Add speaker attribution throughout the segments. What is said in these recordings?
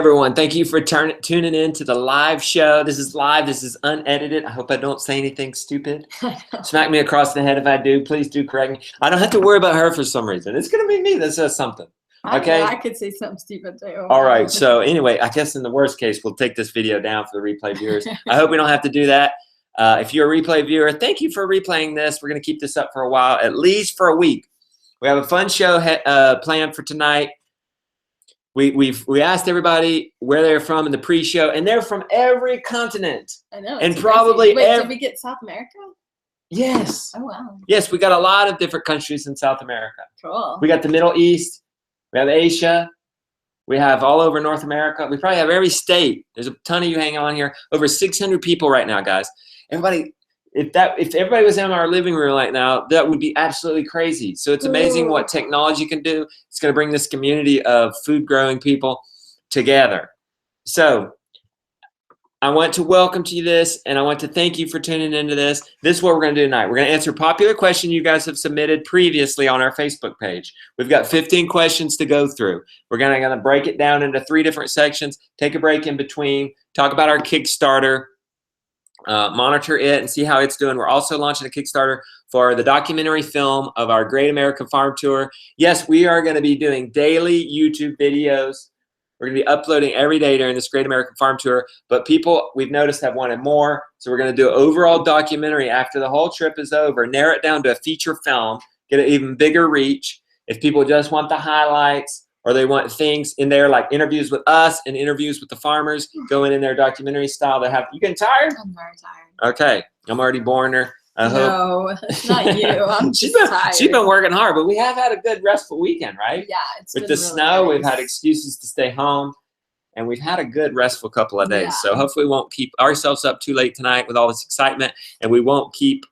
Speaker 1: Everyone, thank you for tuning in to the live show. This is live. This is unedited. I hope I don't say anything stupid. Smack me across the head if I do. Please do correct me. I don't have to worry about her for some reason. It's going to be me that says something. Okay?
Speaker 2: I could say something stupid too.
Speaker 1: All right. So anyway, I guess in the worst case, we'll take this video down for the replay viewers. I hope we don't have to do that. If you're a replay viewer, thank you for replaying this. We're going to keep this up for a while, at least for a week. We have a fun show planned for tonight. We asked everybody where they're from in the pre-show, and they're from every continent.
Speaker 2: I know.
Speaker 1: And probably
Speaker 2: did we get South America?
Speaker 1: Yes.
Speaker 2: Oh wow.
Speaker 1: Yes, we got a lot of different countries in South America.
Speaker 2: Cool.
Speaker 1: We got the Middle East. We have Asia. We have all over North America. We probably have every state. There's a ton of you hanging on here. Over 600 people right now, guys. Everybody. If everybody was in our living room right now, that would be absolutely crazy. So it's amazing what technology can do. It's going to bring this community of food growing people together. So I want to welcome to you this, and I want to thank you for tuning into this. This is what we're going to do tonight. We're going to answer popular questions you guys have submitted previously on our Facebook page. We've got 15 questions to go through. We're going to break it down into 3 different sections, take a break in between, talk about our Kickstarter, monitor it and see how it's doing. We're also launching a Kickstarter for the documentary film of our Great American Farm Tour. Yes, we are going to be doing daily YouTube videos. We're going to be uploading every day during this Great American Farm Tour, but people we've noticed have wanted more, so we're going to do an overall documentary after the whole trip is over, narrow it down to a feature film, get an even bigger reach. If people just want the highlights, or they want things in there like interviews with us and interviews with the farmers going in their documentary style. They have. You getting tired?
Speaker 2: I'm very tired.
Speaker 1: Okay, I'm already boring her. I hope.
Speaker 2: No, it's not you. I'm just tired.
Speaker 1: She's been working hard, but we have had a good restful weekend, right?
Speaker 2: Yeah, it's
Speaker 1: with
Speaker 2: been
Speaker 1: the
Speaker 2: really
Speaker 1: snow,
Speaker 2: nice.
Speaker 1: We've had excuses to stay home, and we've had a good restful couple of days.
Speaker 2: Yeah.
Speaker 1: So hopefully, we won't keep ourselves up too late tonight with all this excitement, and we won't keep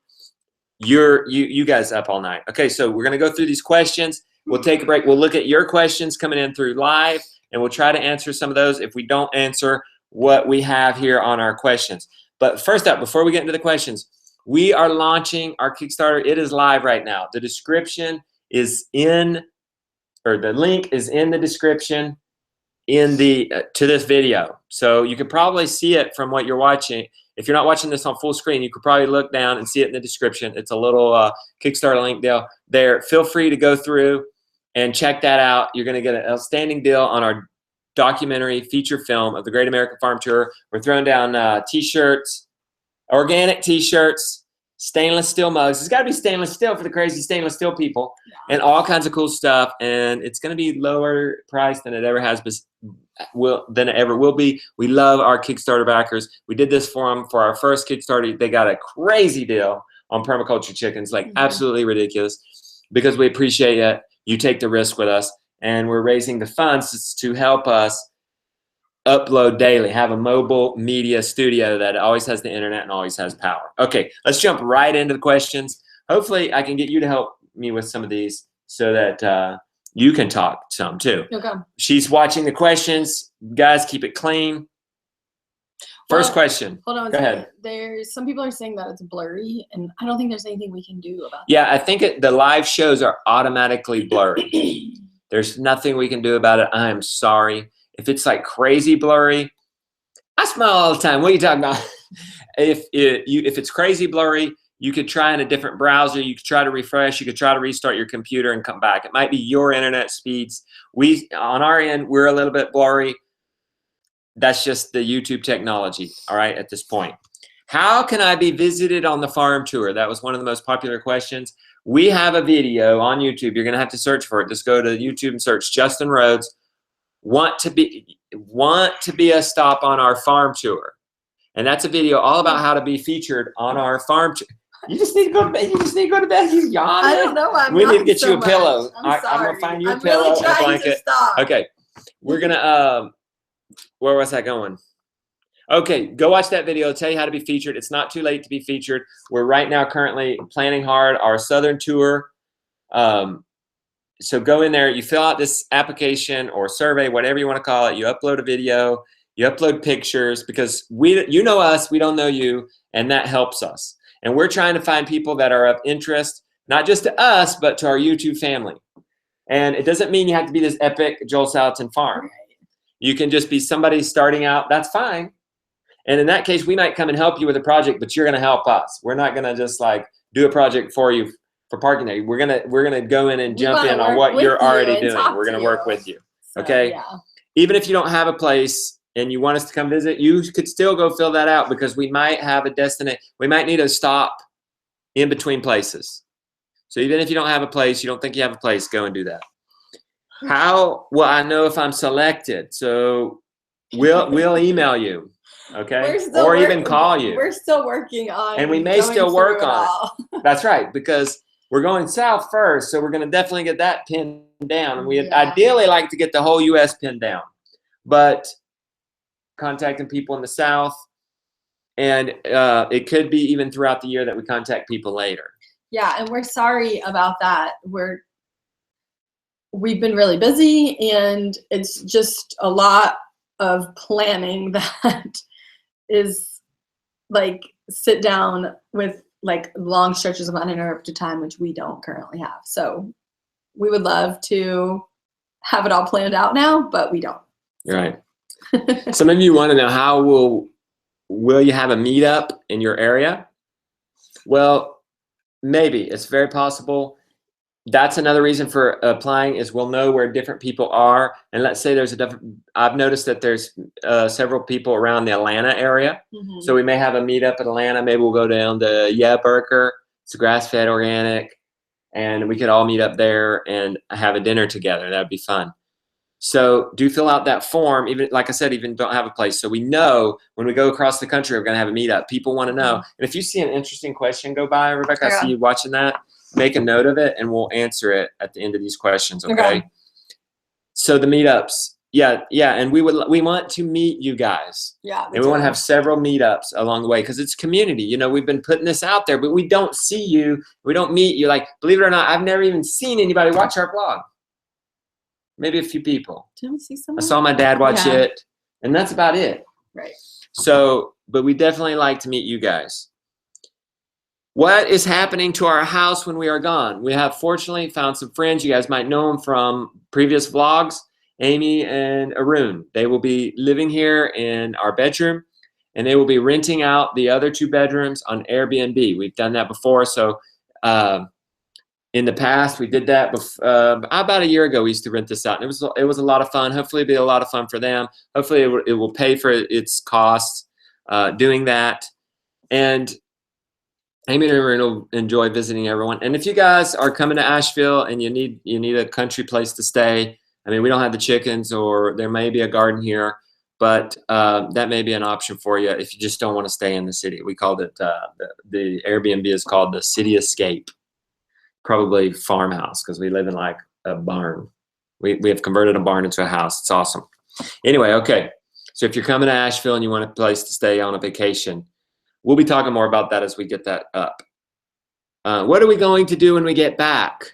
Speaker 1: you guys up all night. Okay, so we're gonna go through these questions. We'll take a break. We'll look at your questions coming in through live, and we'll try to answer some of those if we don't answer what we have here on our questions. But first up, before we get into the questions, we are launching our Kickstarter. It is live right now. The description is in, or the link is in the description in the to this video. So you could probably see it from what you're watching. If you're not watching this on full screen, you could probably look down and see it in the description. It's a little Kickstarter link there. Feel free to go through and check that out. You're going to get an outstanding deal on our documentary feature film of the Great American Farm Tour. We're throwing down t-shirts, organic t-shirts, stainless steel mugs. It's got to be stainless steel for the crazy stainless steel people, and all kinds of cool stuff. And it's going to be lower priced than it ever has than it ever will be. We love our Kickstarter backers. We did this for them for our first Kickstarter. They got a crazy deal on permaculture chickens, like absolutely ridiculous, because we appreciate it. You take the risk with us, and we're raising the funds to help us upload daily, have a mobile media studio that always has the internet and always has power. Okay, let's jump right into the questions. Hopefully I can get you to help me with some of these so that you can talk some too.
Speaker 2: Okay.
Speaker 1: She's watching the questions. Guys, keep it clean. First question.
Speaker 2: Hold on.
Speaker 1: Go ahead.
Speaker 2: There's some people are saying that it's blurry, and I don't think there's anything we can do about
Speaker 1: Yeah, I think the live shows are automatically blurry. There's nothing we can do about it. I am sorry. If it's like crazy blurry, I smile all the time. What are you talking about? If it's crazy blurry, you could try in a different browser. You could try to refresh. You could try to restart your computer and come back. It might be your internet speeds. On our end, we're a little bit blurry. That's just the YouTube technology, all right, at this point. How can I be visited on the farm tour? That was one of the most popular questions. We have a video on YouTube. You're going to have to search for it. Just go to YouTube and search Justin Rhodes. Want to be a stop on our farm tour. And that's a video all about how to be featured on our farm tour. You just need to go to bed. You just need to go to bed. You yawn.
Speaker 2: I don't know.
Speaker 1: We need to get you a pillow.
Speaker 2: I'm
Speaker 1: I'm going to find you a
Speaker 2: I'm
Speaker 1: pillow
Speaker 2: really
Speaker 1: and a
Speaker 2: trying
Speaker 1: blanket.
Speaker 2: to stop.
Speaker 1: Okay. We're going to, where was I going? Okay, go watch that video. It'll tell you how to be featured. It's not too late to be featured. We're right now currently planning hard our Southern tour. So go in there. You fill out this application or survey, whatever you want to call it. You upload a video. You upload pictures, because you know us, we don't know you, and that helps us. And we're trying to find people that are of interest, not just to us, but to our YouTube family. And it doesn't mean you have to be this epic Joel Salatin farm. You can just be somebody starting out. That's fine. And in that case, we might come and help you with a project, but you're going to help us. We're not going to just like do a project for you for parking day. We're gonna go in and jump in on what you're already doing. We're gonna work with you. Okay.
Speaker 2: Yeah.
Speaker 1: Even if you don't have a place and you want us to come visit, you could still go fill that out because we might have a destination. We might need to stop in between places. So even if you don't have a place, you don't think you have a place, go and do that. How will I know if I'm selected? So we'll email you. Okay. Or even call you.
Speaker 2: We're still working on.
Speaker 1: And we may still work on it. That's right, because we're going south first, so we're going to definitely get that pinned down. And we'd ideally like to get the whole U.S. pinned down. But contacting people in the south, and it could be even throughout the year that we contact people later.
Speaker 2: Yeah, and we're sorry about that. We've been really busy, and it's just a lot of planning that is like sit down with like long stretches of uninterrupted time, which we don't currently have. So we would love to have it all planned out now, but we don't.
Speaker 1: You're right. Some of you want to know how will you have a meetup in your area? Well, maybe. It's very possible. That's another reason for applying is we'll know where different people are. And let's say there's I've noticed that there's several people around the Atlanta area. Mm-hmm. So we may have a meetup in Atlanta. Maybe we'll go down to Burger. It's grass-fed organic. And we could all meet up there and have a dinner together. That'd be fun. So do fill out that form. Even like I said, even don't have a place. So we know when we go across the country, we're going to have a meetup. People want to know. And if you see an interesting question go by, Rebecca, I see you watching that. Make a note of it and we'll answer it at the end of these questions. Okay. So the meetups. Yeah. And we want to meet you guys.
Speaker 2: Yeah.
Speaker 1: And we want to have several meetups along the way because it's community. You know, we've been putting this out there, but we don't see you. We don't meet you. Like, believe it or not, I've never even seen anybody watch our vlog. Maybe a few people.
Speaker 2: Did we see someone?
Speaker 1: I saw my dad watch it and that's about it.
Speaker 2: Right.
Speaker 1: So, but we definitely like to meet you guys. What is happening to our house when we are gone? We have fortunately found some friends. You guys might know them from previous vlogs, Amy and Arun. They will be living here in our bedroom and they will be renting out the other 2 bedrooms on Airbnb. We've done that before. So in the past, we did that about a year ago. We used to rent this out and it was a lot of fun. Hopefully it'll be a lot of fun for them. Hopefully it will pay for its costs doing that. And Amy and Arun will enjoy visiting everyone. And if you guys are coming to Asheville and you need a country place to stay, I mean, we don't have the chickens or there may be a garden here, but that may be an option for you if you just don't want to stay in the city. We called it, the Airbnb is called the City Escape, probably farmhouse because we live in like a barn. We have converted a barn into a house. It's awesome. Anyway, okay. So if you're coming to Asheville and you want a place to stay on a vacation, we'll be talking more about that as we get that up. What are we going to do when we get back?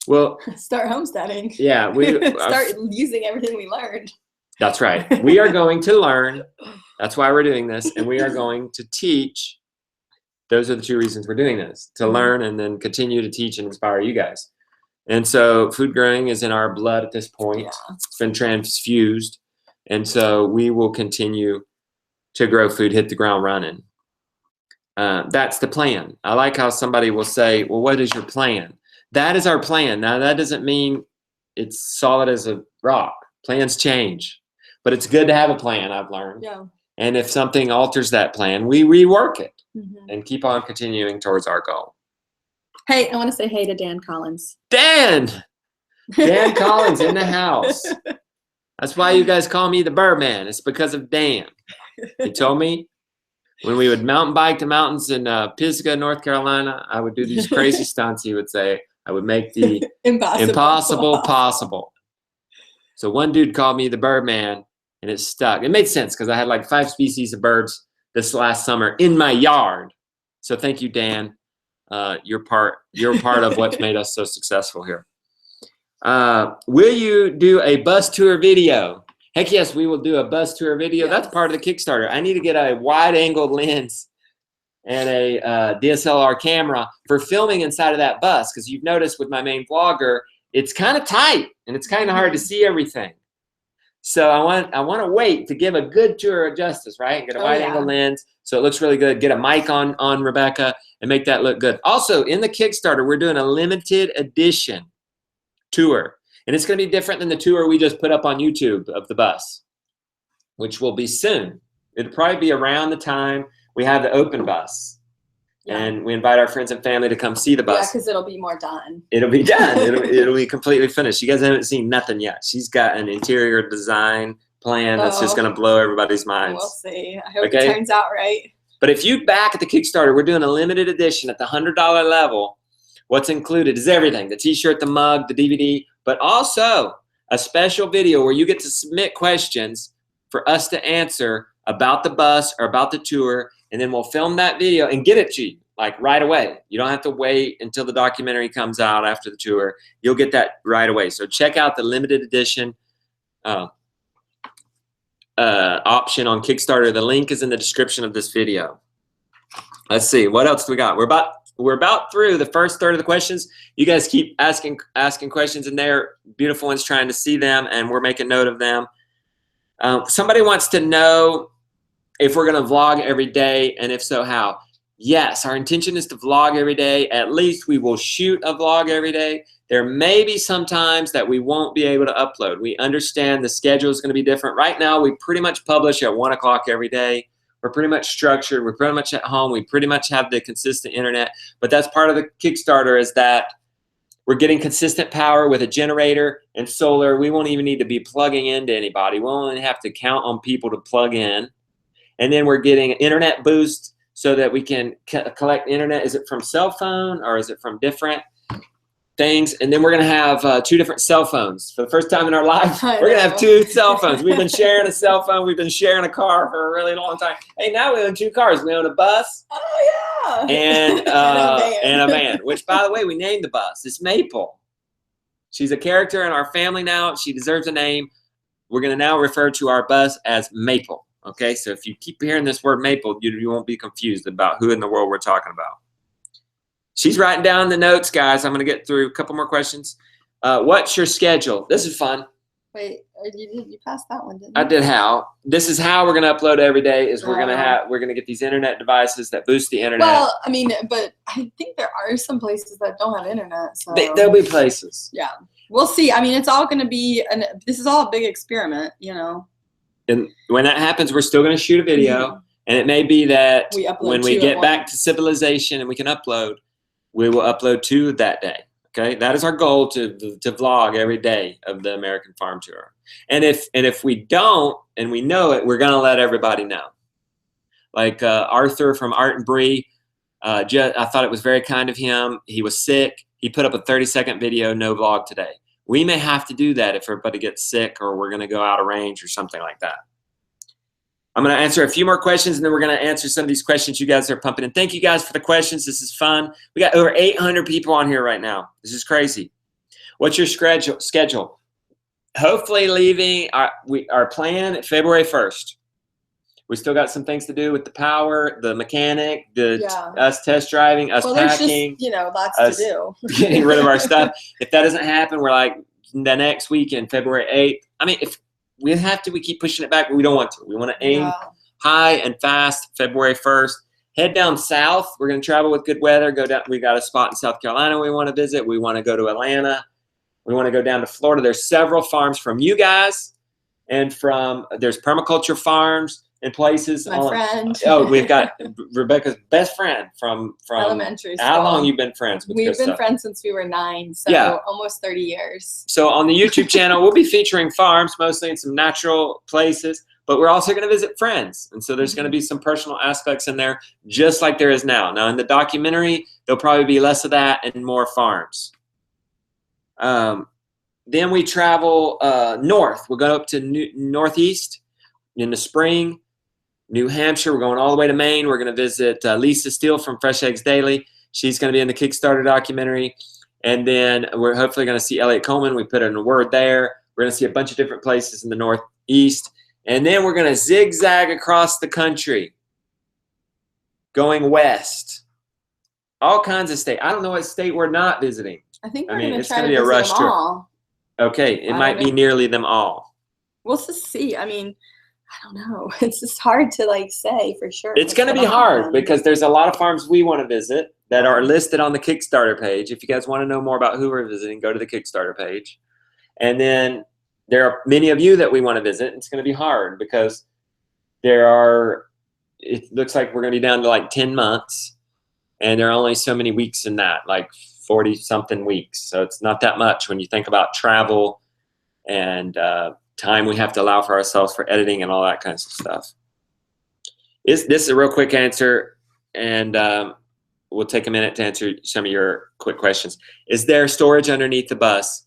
Speaker 1: Well,
Speaker 2: start homesteading.
Speaker 1: Yeah, we
Speaker 2: start using everything we learned.
Speaker 1: That's right. We are going to learn. That's why we're doing this, and we are going to teach. Those are the 2 reasons we're doing this: to learn and then continue to teach and inspire you guys. And so, food growing is in our blood at this point. Yeah. It's been transfused, and so we will continue to grow food, hit the ground running. That's the plan. I like how somebody will say, well, what is your plan? That is our plan. Now, that doesn't mean it's solid as a rock. Plans change. But it's good to have a plan, I've learned.
Speaker 2: Yeah.
Speaker 1: And if something alters that plan, we rework it and keep on continuing towards our goal.
Speaker 2: Hey, I want to say hey to Dan Collins.
Speaker 1: Dan! Dan Collins in the house. That's why you guys call me the Birdman. It's because of Dan. He told me when we would mountain bike to mountains in Pisgah, North Carolina, I would do these crazy stunts. He would say, I would make the impossible possible. So one dude called me the Birdman, and it stuck. It made sense because I had like 5 species of birds this last summer in my yard. So thank you, Dan. You're part of what's made us so successful here. Will you do a bus tour video? Heck yes, we will do a bus tour video. Yes. That's part of the Kickstarter. I need to get a wide-angled lens and a DSLR camera for filming inside of that bus because you've noticed with my main vlogger, it's kind of tight and it's kind of hard to see everything. So I want to wait to give a good tour of justice, right? Get a wide angle lens so it looks really good. Get a mic on Rebecca and make that look good. Also, in the Kickstarter, we're doing a limited edition tour. And it's going to be different than the tour we just put up on YouTube of the bus, which will be soon. It'll probably be around the time we have the open bus. Yeah. And we invite our friends and family to come see the bus.
Speaker 2: Yeah, because it'll be more done.
Speaker 1: It'll be done. It'll be completely finished. You guys haven't seen nothing yet. She's got an interior design plan that's just going to blow everybody's minds.
Speaker 2: We'll see. I hope it turns out right.
Speaker 1: But if you back at the Kickstarter, we're doing a limited edition at the $100 level. What's included is everything: the T-shirt, the mug, the DVD, but also a special video where you get to submit questions for us to answer about the bus or about the tour. And then we'll film that video and get it to you like right away. You don't have to wait until the documentary comes out after the tour. You'll get that right away. So check out the limited edition option on Kickstarter. The link is in the description of this video. Let's see, what else do we got? We're about through the first third of the questions. You guys keep asking questions in there. Beautiful ones, trying to see them, and we're making note of them. Somebody wants to know if we're going to vlog every day, and if so, how? Yes, our intention is to vlog every day. At least we will shoot a vlog every day. There may be some times that we won't be able to upload. We understand the schedule is going to be different. Right now, we pretty much publish at 1 o'clock every day. We're pretty much structured. We're pretty much at home. We pretty much have the consistent internet. But that's part of the Kickstarter, is that we're getting consistent power with a generator and solar. We won't even need to be plugging into anybody. We'll only have to count on people to plug in. And then we're getting internet boost so that we can collect internet. Is it from cell phone or is it from different things? And then we're going to have 2 different cell phones. For the first time in our life, we're going to have 2 cell phones. We've been sharing a cell phone. We've been sharing a car for a really long time. Hey, now we own 2 cars. We own a bus.
Speaker 2: Oh, yeah.
Speaker 1: And, and a van, which, by the way, we named the bus. It's Maple. She's a character in our family now. She deserves a name. We're going to now refer to our bus as Maple. Okay, so if you keep hearing this word Maple, you won't be confused about who in the world we're talking about. She's writing down the notes, guys. I'm going to get through a couple more questions. What's your schedule? This is fun.
Speaker 2: Wait, you passed that one, didn't you?
Speaker 1: I did how. This is how we're going to upload every day. Is we're going to get these internet devices that boost the internet.
Speaker 2: Well, I mean, but I think there are some places that don't have internet. So
Speaker 1: there'll be places.
Speaker 2: Yeah, we'll see. I mean, it's all going to be, this is all a big experiment, you know. And
Speaker 1: when that happens, we're still going to shoot a video, and it may be that when we get back to civilization and we can upload, we will upload 2 that day. Okay, that is our goal, to vlog every day of the American Farm Tour. And if we don't and we know it, we're going to let everybody know. Like Arthur from Art and Bree, I thought it was very kind of him. He was sick. He put up a 30-second video, no vlog today. We may have to do that if everybody gets sick or we're going to go out of range or something like that. I'm going to answer a few more questions, and then we're going to answer some of these questions you guys are pumping in. Thank you guys for the questions. This is fun. We got over 800 people on here right now. This is crazy. What's your schedule? Hopefully leaving our plan at February 1st. We still got some things to do with the power, the mechanic, us test driving, us packing.
Speaker 2: There's just, lots to do.
Speaker 1: Getting rid of our stuff. If that doesn't happen, we're like the next weekend, February 8th. I mean, if we have to, we keep pushing it back, but we don't want to. We want to aim high and fast, February 1st. Head down south. We're going to travel with good weather. Go down. We got a spot in South Carolina we want to visit. We want to go to Atlanta. We want to go down to Florida. There's several farms from you guys, and there's permaculture farms and places.
Speaker 2: My friend.
Speaker 1: Oh, we've got Rebecca's best friend from
Speaker 2: elementary school.
Speaker 1: How long you been friends with
Speaker 2: We've been friends since we were 9, so almost 30 years. So
Speaker 1: on the YouTube channel, we'll be featuring farms, mostly in some natural places, but we're also going to visit friends. And so there's going to be some personal aspects in there, just like there is now. Now, in the documentary, there'll probably be less of that and more farms. Then we travel north. We'll go up to Northeast in the spring. New Hampshire. We're going all the way to Maine. We're going to visit Lisa Steele from Fresh Eggs Daily. She's going to be in the Kickstarter documentary. And then we're hopefully going to see Elliot Coleman. We put in a word there. We're going to see a bunch of different places in the Northeast. And then we're going to zigzag across the country, going west. All kinds of states. I don't know what state we're not visiting.
Speaker 2: I think we're going to try to visit them all.
Speaker 1: Okay, it might be nearly them all.
Speaker 2: we'll just see. I mean, I don't know. It's just hard to like say for sure.
Speaker 1: It's going to be hard because there's a lot of farms we want to visit that are listed on the Kickstarter page. If you guys want to know more about who we're visiting, go to the Kickstarter page. And then there are many of you that we want to visit. It's going to be hard because it looks like we're going to be down to like 10 months. And there are only so many weeks in that, like 40 something weeks. So it's not that much when you think about travel and time we have to allow for ourselves for editing and all that kinds of stuff. This is a real quick answer, and we'll take a minute to answer some of your quick questions. Is there storage underneath the bus?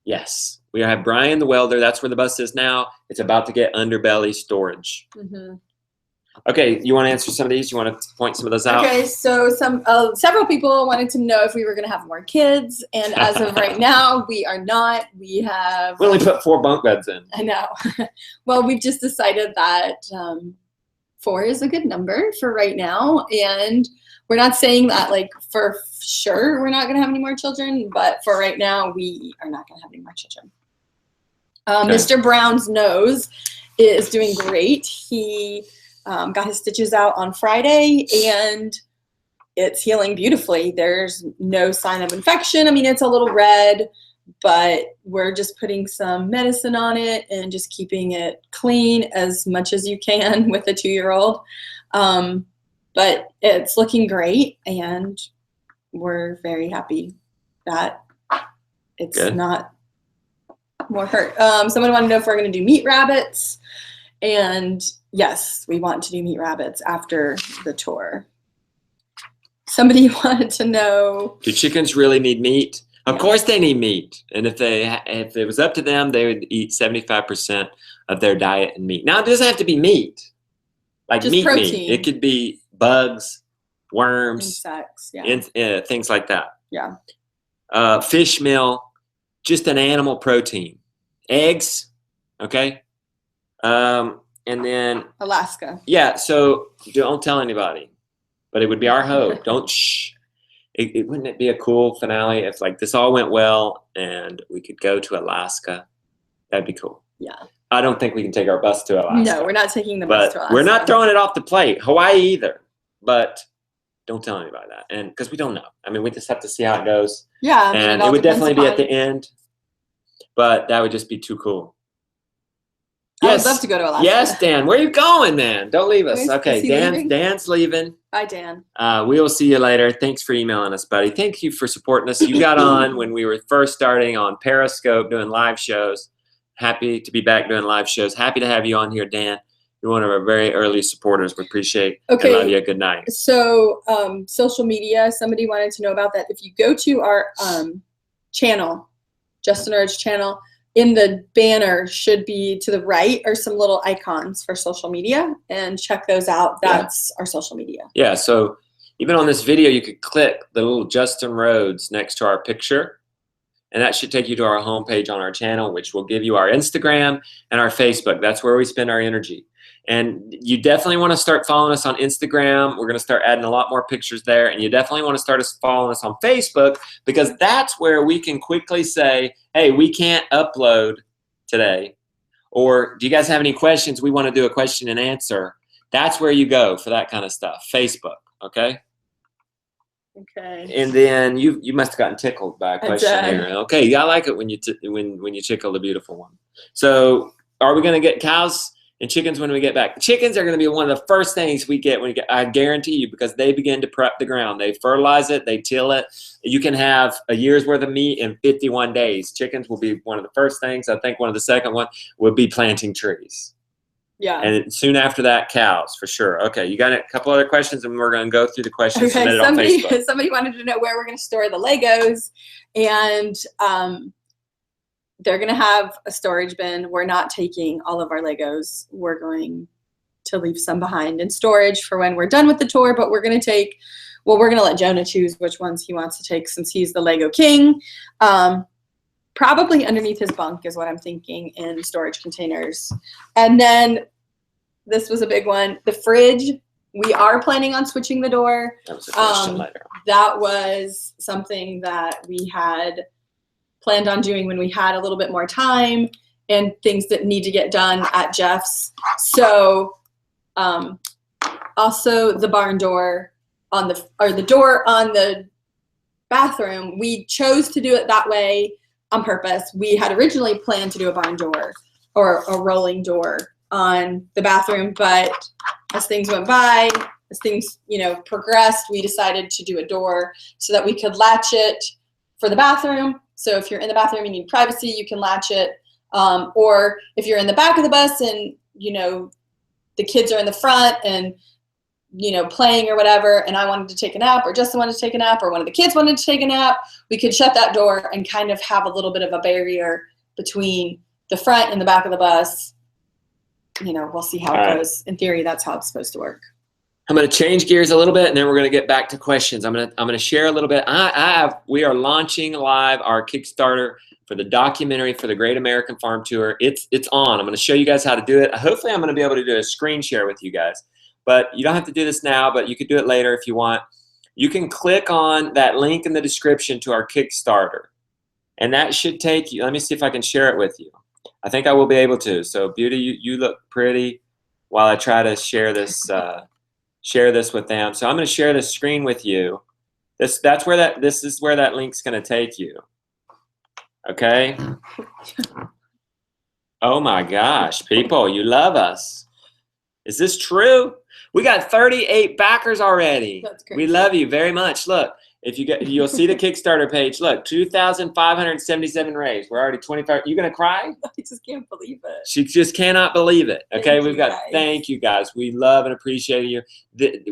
Speaker 1: Yes. We have Brian the welder. That's where the bus is now. It's about to get underbelly storage.
Speaker 2: Mm-hmm.
Speaker 1: Okay, you want to answer some of these? You want to point some of those out?
Speaker 2: Okay, so several people wanted to know if we were going to have more kids, and as of right now, we are not. We
Speaker 1: only put 4 bunk beds in.
Speaker 2: I know. Well, we've just decided that 4 is a good number for right now, and we're not saying that like for sure we're not going to have any more children, but for right now, we are not going to have any more children. Okay. Mr. Brown's nose is doing great. He got his stitches out on Friday, and it's healing beautifully. There's no sign of infection. I mean, it's a little red, but we're just putting some medicine on it and just keeping it clean as much as you can with a 2-year-old. But it's looking great, and we're very happy that it's Good. Not more hurt. Someone wanted to know if we're going to do meat rabbits, and yes, we want to do meat rabbits after the tour. Somebody wanted to know,
Speaker 1: do chickens really need meat? Of course they need meat. And if it was up to them, they would eat 75% of their diet in meat. Now, it doesn't have to be meat. Like just meat. It could be bugs, worms,
Speaker 2: insects,
Speaker 1: things like that.
Speaker 2: Yeah.
Speaker 1: Fish meal, just an animal protein. Eggs, okay? And then
Speaker 2: Alaska.
Speaker 1: Yeah, so don't tell anybody, but it would be our hope. Don't shh. Wouldn't it be a cool finale if like this all went well and we could go to Alaska? That'd be cool.
Speaker 2: Yeah.
Speaker 1: I don't think we can take our bus to Alaska.
Speaker 2: No, we're not taking the bus to Alaska.
Speaker 1: We're not throwing it off the plate. Hawaii either, but don't tell anybody that. And because we don't know. I mean, we just have to see how it goes.
Speaker 2: Yeah.
Speaker 1: And it would definitely be at the end, but that would just be too cool.
Speaker 2: Yes. I would love to go to Alaska.
Speaker 1: Yes, Dan. Where are you going, man? Don't leave us. Okay, Dan's leaving.
Speaker 2: Bye, Dan.
Speaker 1: We will see you later. Thanks for emailing us, buddy. Thank you for supporting us. You got on when we were first starting on Periscope doing live shows. Happy to be back doing live shows. Happy to have you on here, Dan. You're one of our very early supporters. We appreciate it.
Speaker 2: Okay.
Speaker 1: I love you. Good night.
Speaker 2: So social media, somebody wanted to know about that. If you go to our channel, Justin Urge channel, in the banner should be to the right are some little icons for social media, and check those out. That's our social media.
Speaker 1: Yeah, so even on this video, you could click the little Justin Rhodes next to our picture, and that should take you to our homepage on our channel, which will give you our Instagram and our Facebook. That's where we spend our energy. And you definitely want to start following us on Instagram. We're going to start adding a lot more pictures there. And you definitely want to start following us on Facebook, because that's where we can quickly say, hey, we can't upload today. Or do you guys have any questions? We want to do a question and answer. That's where you go for that kind of stuff. Facebook, okay?
Speaker 2: Okay.
Speaker 1: And then you must have gotten tickled by a question here. Okay, I like it when you when you tickle the beautiful one. So are we going to get cows and chickens when we get back? Chickens are going to be one of the first things we get when we get, I guarantee you, because they begin to prep the ground. They fertilize it, they till it. You can have a year's worth of meat in 51 days. Chickens will be one of the first things. I think one of the second one would be planting trees.
Speaker 2: Yeah.
Speaker 1: And soon after that, cows, for sure. Okay, you got a couple other questions, and we're going to go through the questions submitted on Facebook.
Speaker 2: Somebody wanted to know where we're going to store the Legos, and they're going to have a storage bin. We're not taking all of our Legos. We're going to leave some behind in storage for when we're done with the tour, but we're going to take, well, we're going to let Jonah choose which ones he wants to take since he's the Lego king. Probably underneath his bunk is what I'm thinking, in storage containers. And then this was a big one, the fridge. We are planning on switching the door.
Speaker 1: That was a question later.
Speaker 2: That was something that we had planned on doing when we had a little bit more time, and things that need to get done at Jeff's. So also the barn door on the door on the bathroom, we chose to do it that way on purpose. We had originally planned to do a barn door or a rolling door on the bathroom, but as things went by, as things, you know, progressed, we decided to do a door so that we could latch it for the bathroom. So if you're in the bathroom, you need privacy, you can latch it. Or if you're in the back of the bus and, you know, the kids are in the front and, you know, playing or whatever, and I wanted to take a nap, or Justin wanted to take a nap, or one of the kids wanted to take a nap, we could shut that door and kind of have a little bit of a barrier between the front and the back of the bus. You know, we'll see how it goes. In theory, that's how it's supposed to work.
Speaker 1: I'm going to change gears a little bit, and then we're going to get back to questions. I'm going to share a little bit. We are launching live our Kickstarter for the documentary for the Great American Farm Tour. It's on. I'm going to show you guys how to do it. Hopefully, I'm going to be able to do a screen share with you guys. But you don't have to do this now, but you could do it later if you want. You can click on that link in the description to our Kickstarter, and that should take you. Let me see if I can share it with you. I think I will be able to. So, Beauty, you look pretty while I try to share this with them. So I'm going to share this screen with you. This is where that link's going to take you. Okay. Oh my gosh, people, you love us. Is this true? We got 38 backers already.
Speaker 2: That's great.
Speaker 1: We love you very much. Look, if you'll see the Kickstarter page. Look, 2,577 raised. We're already 25. You gonna cry?
Speaker 2: I just can't believe it.
Speaker 1: She just cannot believe it. Okay,
Speaker 2: Thank you, guys.
Speaker 1: Thank you guys. We love and appreciate you.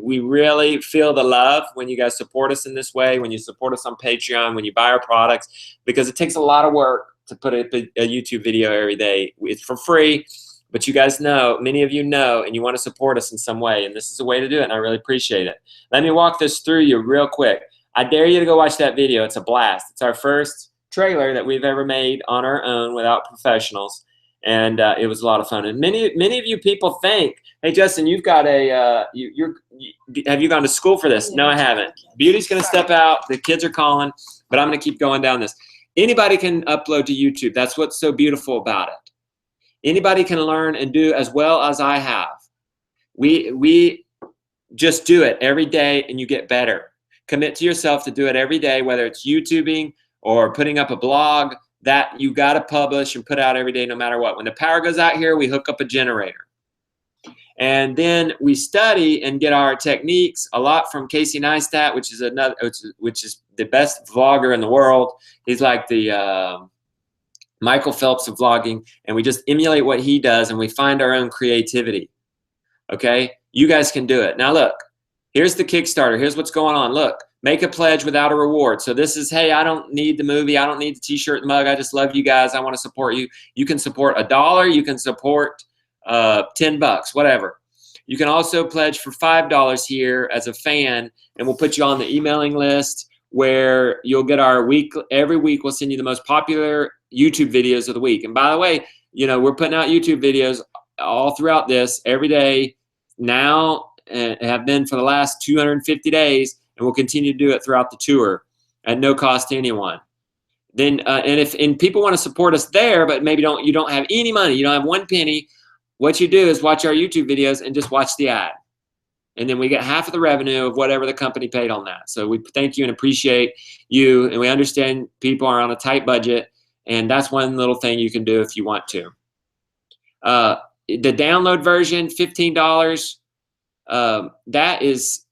Speaker 1: We really feel the love when you guys support us in this way, when you support us on Patreon, when you buy our products, because it takes a lot of work to put a YouTube video every day. It's for free. But you guys know, many of you know, and you want to support us in some way, and this is a way to do it, and I really appreciate it. Let me walk this through you real quick. I dare you to go watch that video. It's a blast. It's our first trailer that we've ever made on our own without professionals, and it was a lot of fun. And many of you people think, hey, Justin, you've got have you gone to school for this? No, I haven't. Beauty's going to step out. The kids are calling, but I'm going to keep going down this. Anybody can upload to YouTube. That's what's so beautiful about it. Anybody can learn and do as well as I have. We just do it every day and you get better. Commit to yourself to do it every day, whether it's YouTubing or putting up a blog that you got to publish and put out every day no matter what. When the power goes out here, we hook up a generator. And then we study and get our techniques a lot from Casey Neistat, which is the best vlogger in the world. He's like the Michael Phelps of vlogging, and we just emulate what he does and we find our own creativity. Okay, you guys can do it. Now look, here's the Kickstarter. Here's what's going on. Look, make a pledge without a reward. So this is, hey, I don't need the movie, I don't need the t-shirt and mug, I just love you guys, I want to support you. You can support $1, you can support $10, whatever. You can also pledge for $5 here as a fan, and we'll put you on the emailing list where you'll get our every week we'll send you the most popular YouTube videos of the week. And by the way, you know, we're putting out YouTube videos all throughout this every day now, and have been for the last 250 days, and we'll continue to do it throughout the tour at no cost to anyone. Then and people want to support us there, but maybe you don't have any money, you don't have 1 penny, what you do is watch our YouTube videos and just watch the ad. And then we get half of the revenue of whatever the company paid on that. So we thank you and appreciate you, and we understand people are on a tight budget, and that's one little thing you can do if you want to. The download version, $15. That's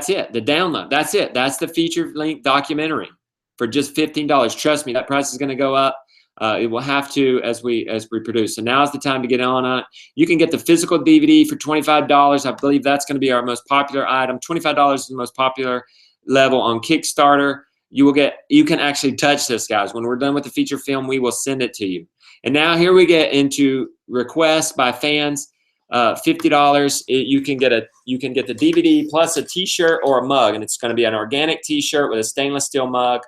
Speaker 1: it. The download. That's it. That's the feature-length documentary for just $15. Trust me, that price is going to go up. It will have to as we produce. So now is the time to get on it. You can get the physical DVD for $25. I believe that's going to be our most popular item. $25 is the most popular level on Kickstarter. You can actually touch this, guys. When we're done with the feature film, we will send it to you. And now here we get into requests by fans. $50. You can get the DVD plus a T-shirt or a mug, and it's going to be an organic T-shirt with a stainless steel mug.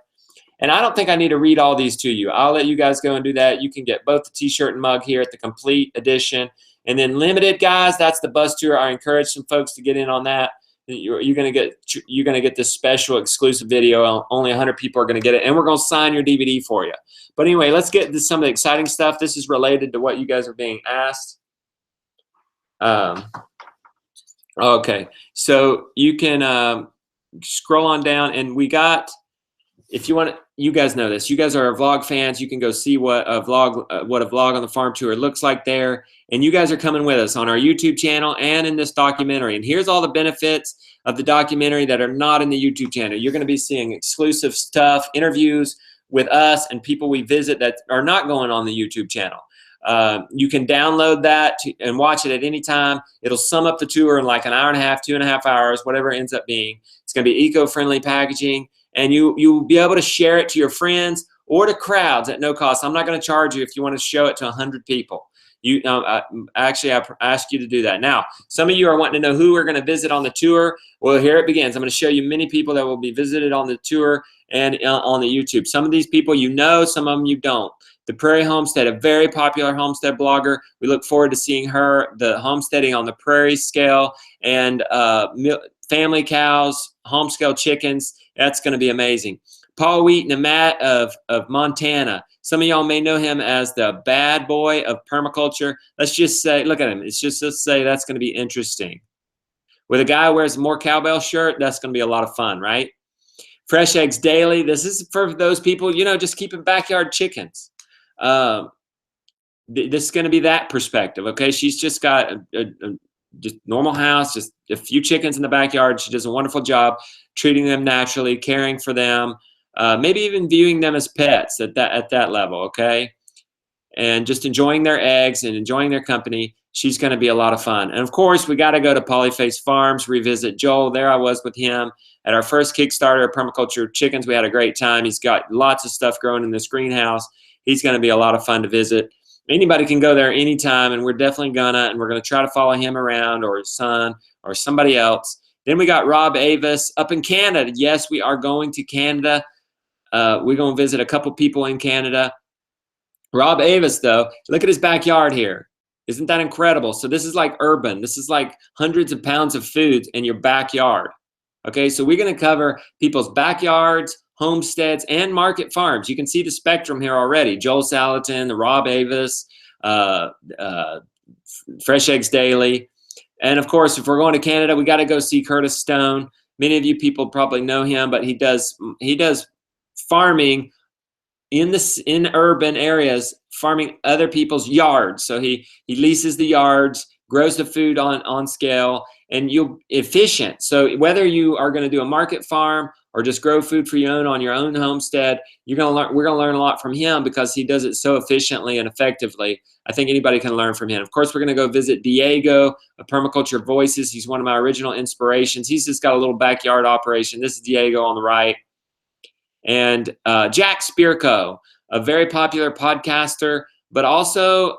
Speaker 1: And I don't think I need to read all these to you. I'll let you guys go and do that. You can get both the T-shirt and mug here at the complete edition. And then limited, guys, that's the bus tour. I encourage some folks to get in on that. you're gonna get this special exclusive video. Only 100 people are gonna get it, and we're gonna sign your DVD for you. But anyway, let's get to some of the exciting stuff. This is related to what you guys are being asked. Okay, so you can scroll on down, and we got, if you want to, you guys know this. You guys are vlog fans. You can go see what a vlog on the farm tour looks like there. And you guys are coming with us on our YouTube channel and in this documentary. And here's all the benefits of the documentary that are not in the YouTube channel. You're going to be seeing exclusive stuff, interviews with us and people we visit that are not going on the YouTube channel. You can download that and watch it at any time. It'll sum up the tour in like an hour and a half, 2.5 hours, whatever it ends up being. It's going to be eco-friendly packaging. And you'll be able to share it to your friends or to crowds at no cost. I'm not going to charge you if you want to show it to 100 people. Actually, I ask you to do that. Now, some of you are wanting to know who we're going to visit on the tour. Well, here it begins. I'm going to show you many people that will be visited on the tour and on the YouTube. Some of these people you know, some of them you don't. The Prairie Homestead, a very popular homestead blogger. We look forward to seeing her, the homesteading on the prairie scale, and family cows, home scale chickens. That's going to be amazing. Paul Wheaton and Matt of Montana. Some of y'all may know him as the bad boy of permaculture. Let's just say, look at him. It's just, let's say that's going to be interesting. With a guy who wears a more cowbell shirt, that's going to be a lot of fun, right? Fresh Eggs Daily. This is for those people, just keeping backyard chickens. This is going to be that perspective, okay? She's just got a just normal house, just a few chickens in the backyard. She does a wonderful job treating them naturally, caring for them, maybe even viewing them as pets at that level, okay? And just enjoying their eggs and enjoying their company. She's going to be a lot of fun. And of course, we got to go to Polyface Farms, revisit Joel. There I was with him at our first Kickstarter, Permaculture Chickens. We had a great time. He's got lots of stuff growing in this greenhouse. He's going to be a lot of fun to visit. Anybody can go there anytime, and we're definitely and we're going to try to follow him around, or his son, or somebody else. Then we got Rob Avis up in Canada. Yes, we are going to Canada. We're going to visit a couple people in Canada. Rob Avis, though, look at his backyard here. Isn't that incredible? So this is like urban. This is like hundreds of pounds of food in your backyard. Okay, so we're going to cover people's backyards, homesteads, and market farms. You can see the spectrum here already. Joel Salatin, the Rob Avis, Fresh Eggs Daily. And of course, if we're going to Canada, we got to go see Curtis Stone. Many of you people probably know him, but he does farming in urban areas, farming other people's yards. So he leases the yards, grows the food on scale, and you'll efficient. So whether you are going to do a market farm or just grow food for your own on your own homestead, we're going to learn a lot from him because he does it so efficiently and effectively. I think anybody can learn from him. Of course, we're going to go visit Diego of Permaculture Voices. He's one of my original inspirations. He's just got a little backyard operation. This is Diego on the right. And Jack Spirko, a very popular podcaster, but also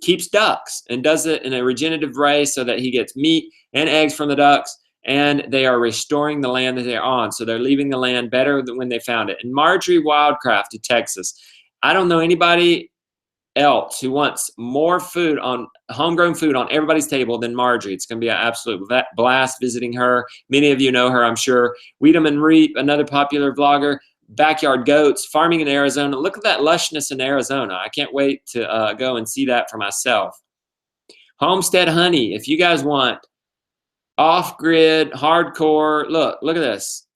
Speaker 1: keeps ducks and does it in a regenerative way so that he gets meat and eggs from the ducks, and they are restoring the land that they're on. So they're leaving the land better than when they found it. And Marjorie Wildcraft of Texas. I don't know anybody else who wants more food homegrown food on everybody's table than Marjorie. It's going to be an absolute blast visiting her. Many of you know her, I'm sure. Weedham and Reap, another popular vlogger. Backyard goats, farming in Arizona. Look at that lushness in Arizona. I can't wait to go and see that for myself. Homestead Honey, if you guys want off-grid, hardcore, look at this.